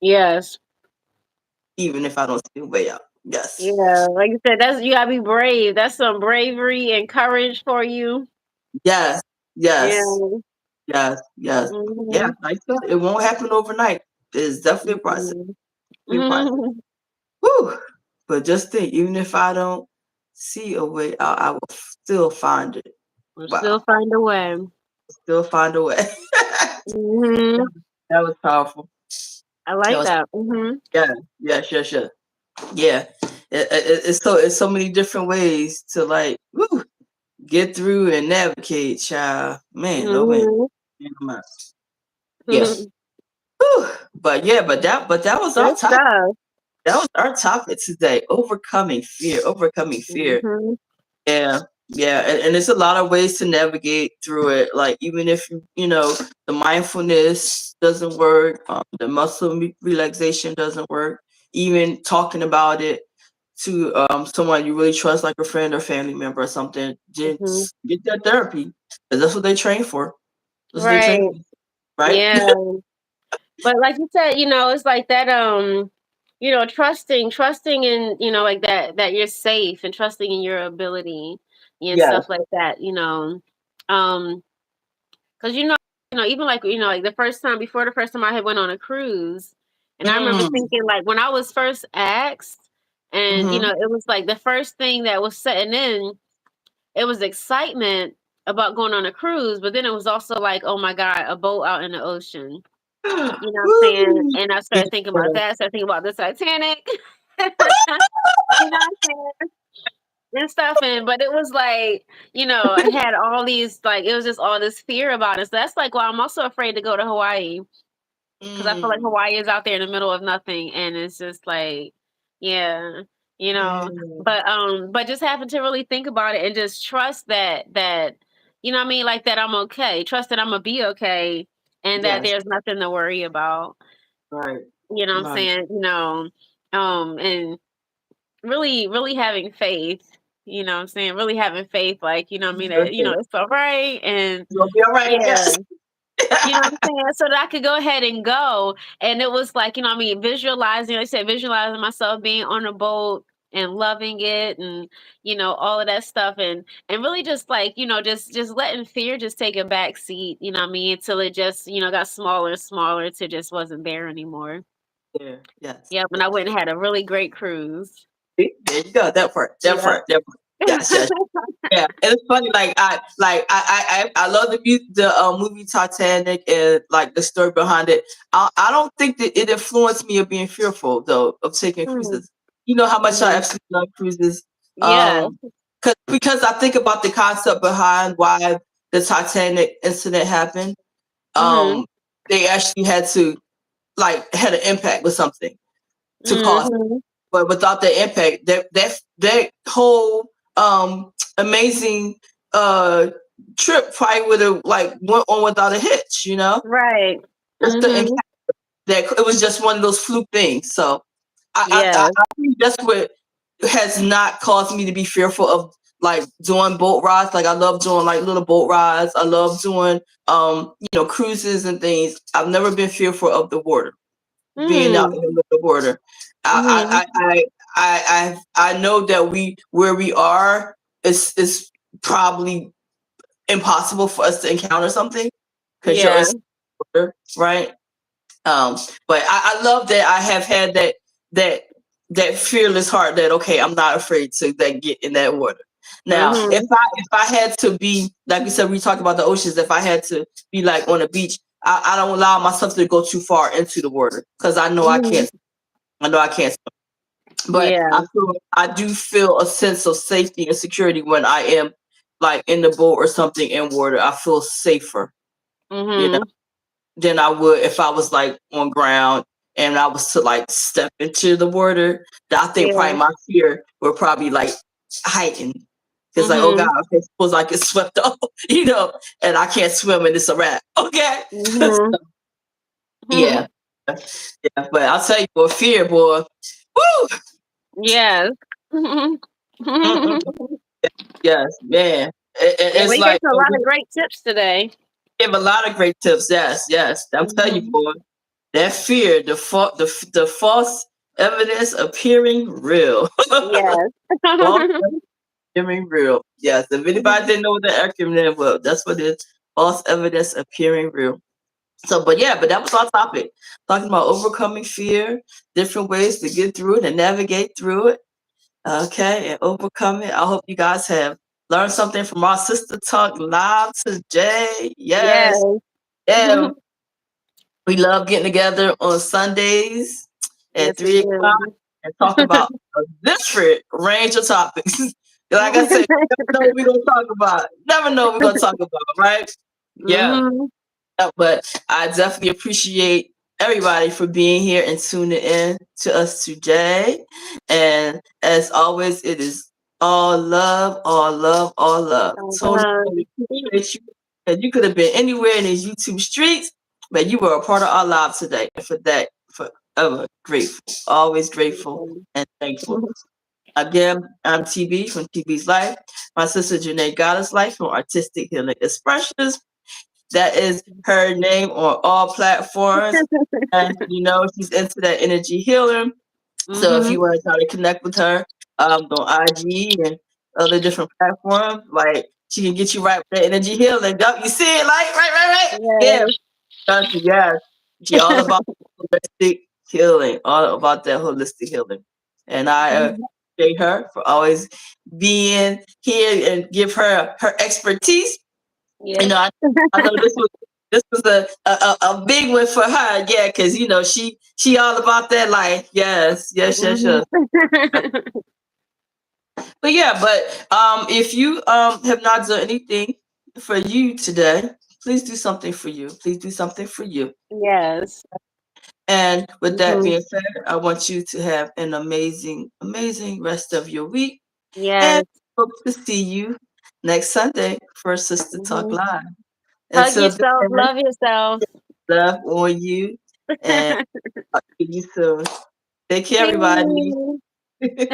Yes. it, even if I don't see a way out. Yes. Yeah. Like you said, that's you gotta be brave. That's some bravery and courage for you. Yes. Yeah. Yes. Yes. Yes. Yeah. Mhm. Like I said, it won't happen overnight. It's definitely a process. Mhm. Definitely a process. Mhm. Whew. But just think, even if I don't see a way out, I will still find it. We'll still Wow. find a way. Still find a way. Mhm. That was powerful. I That like was that. Mhm. yeah. Yeah. Sure. Sure. Yeah. It's so many different ways to like woo, get through and navigate, child. Man, oh man. Mhm. Man, oh man. Yeah. Whew. But that was our Good topic. stuff. That was our topic today. Overcoming fear. Overcoming fear. Mhm. Yeah. Yeah. And there's a lot of ways to navigate through it. Like even if you know the mindfulness doesn't work, the muscle relaxation doesn't work, even talking about it to someone you really trust, like a friend or family member or something, Mhm. just get that therapy. 'Cause that's what they train for. That's what they train Right. for, right? Yeah. But like you said, it's like that trusting in, like that you're safe, and trusting in your ability and Yes. stuff like that, Um cuz even like, like before the first time I had went on a cruise, and I remember Mm. thinking, like, when I was first asked, And, Mm-hmm. it was like the first thing that was setting in, it was excitement about going on a cruise, but then it was also like, oh my God, a boat out in the ocean. You know what I'm saying? Woo! And I Yeah. started thinking about that. I started thinking about the Titanic. You know what I'm saying? And stuff. And but it was like, I had all these, like, it was just all this fear about it. So that's like why I'm also afraid to go to Hawaii, because I feel like Mm. Hawaii is out there in the middle of nothing, and it's just like, yeah, Yeah. but just having to really think about it and just trust that you know what I mean, like that I'm okay, trust that I'm gonna be okay, and that Yes. there's nothing to worry about. Right. You know what I'm Right. saying? And really, really having faith. You know what I'm saying? Really having faith, like, I mean, that, Okay. it's all right. And You'll be all right. yeah, Yes. you know what I'm saying? So that I could go ahead and go. And it was like, I mean, visualizing, like I said, visualizing myself being on a boat and loving it, and, all of that stuff. And really just like, just letting fear just take a back seat, you know what I mean? Until it just, got smaller and smaller till it just wasn't there anymore. There. Yes. Yep. And I went and had a really great cruise. See? There you go. That part. That Yep. part. That part. Yes. Yes. Yeah, and it's funny. I love the movie Titanic and like the story behind it. I don't think that it influenced me of being fearful though of taking Mm, cruises. You know how much I mhm. absolutely love cruises. Yeah. Um, because I think about the concept behind why the Titanic incident happened. Mhm. Um, they actually had to like had an impact with something to cause, Mhm. but without the impact, that whole amazing trip probably would have like went on without a hitch. Right. Just the impact Mhm. that it was just one of those fluke things. So Yeah. I think that's what has not caused me to be fearful of like doing boat rides. Like I love doing like little boat rides. I love doing cruises and things. I've never been fearful of the water, being out Mhm. in the middle of the water. Mhm. I know that where we are is probably impossible for us to encounter something because you're in Yeah. water, right? Um, but I love that I have had that that fearless heart that okay, I'm not afraid to that get in that water. Now, Mhm. if I had to be like we said, we talked about the oceans. If I had to be like on a beach, I don't allow myself to go too far into the water because I know I Mhm. can't. I know I can't. But Yeah. I do feel a sense of safety and security when I am like in the boat or something in water. I feel safer, you know, Mhm. than I would if I was like on ground and I was to like step into the water. I think Yeah. probably my fear would probably like heighten. It's like, oh God, Mhm. okay, suppose I get swept off, and I can't swim and it's a wrap. Okay. Mhm. Yeah. Yeah. But I'll tell you, boy, fear, boy. Woo! Yes. Mm-mm. Yes, man. Yeah, It's we gave like a lot of great tips today. give a lot of great tips. Yes, yes. I'm telling you, Mhm. boy, that fear, the false evidence appearing real. Yes. False appearing real. Yes. If anybody didn't know what the acronym was, that's what it is. False evidence appearing real. So, but yeah, but that was our topic. Talking about overcoming fear, different ways to get through it and navigate through it. Okay, and overcome it. I hope you guys have learned something from our sister talk live today. Yes, Yes. yeah, we love getting together on Sundays Yes, at we 3 o'clock do. and talk about a different range of topics. Like I said, you never know what we're gonna talk about. Never know what we're gonna talk about, right? Yeah. Mhm. But I definitely appreciate everybody for being here and tuning in to us today. And as always, it is all love, all love, all love. Tony, we appreciate you. And you could have been anywhere in these YouTube streets, but you were a part of our lives today. And for that, forever grateful. Always grateful and thankful. Again, I'm TB from TB's Life. My sister Janae Goddess Life from Artistic Healing Expressions. That is her name on all platforms. And she's into that energy healing. So if Mhm. you want to try to connect with her on IG and other different platforms, like she can get you right with that energy healing. Yup, you see it, like right. Yeah, Yes. yes. She all about holistic healing, all about that holistic healing. and I Mhm. appreciate her for always being here and give her expertise. You Yep. know, I know this was a big one for her, yeah, because she all about that life. Yes, yes, yes, Mhm. yes. But yeah, but if you have not done anything for you today, please do something for you. Please do something for you. Yes. And with that Mhm. being said, I want you to have an amazing, amazing rest of your week. And Yes. hope to see you next Sunday for Sister Talk Mhm. Live. Hug Until yourself, then, love yourself. love on you and I'll see you soon. Take care, everybody. Peace.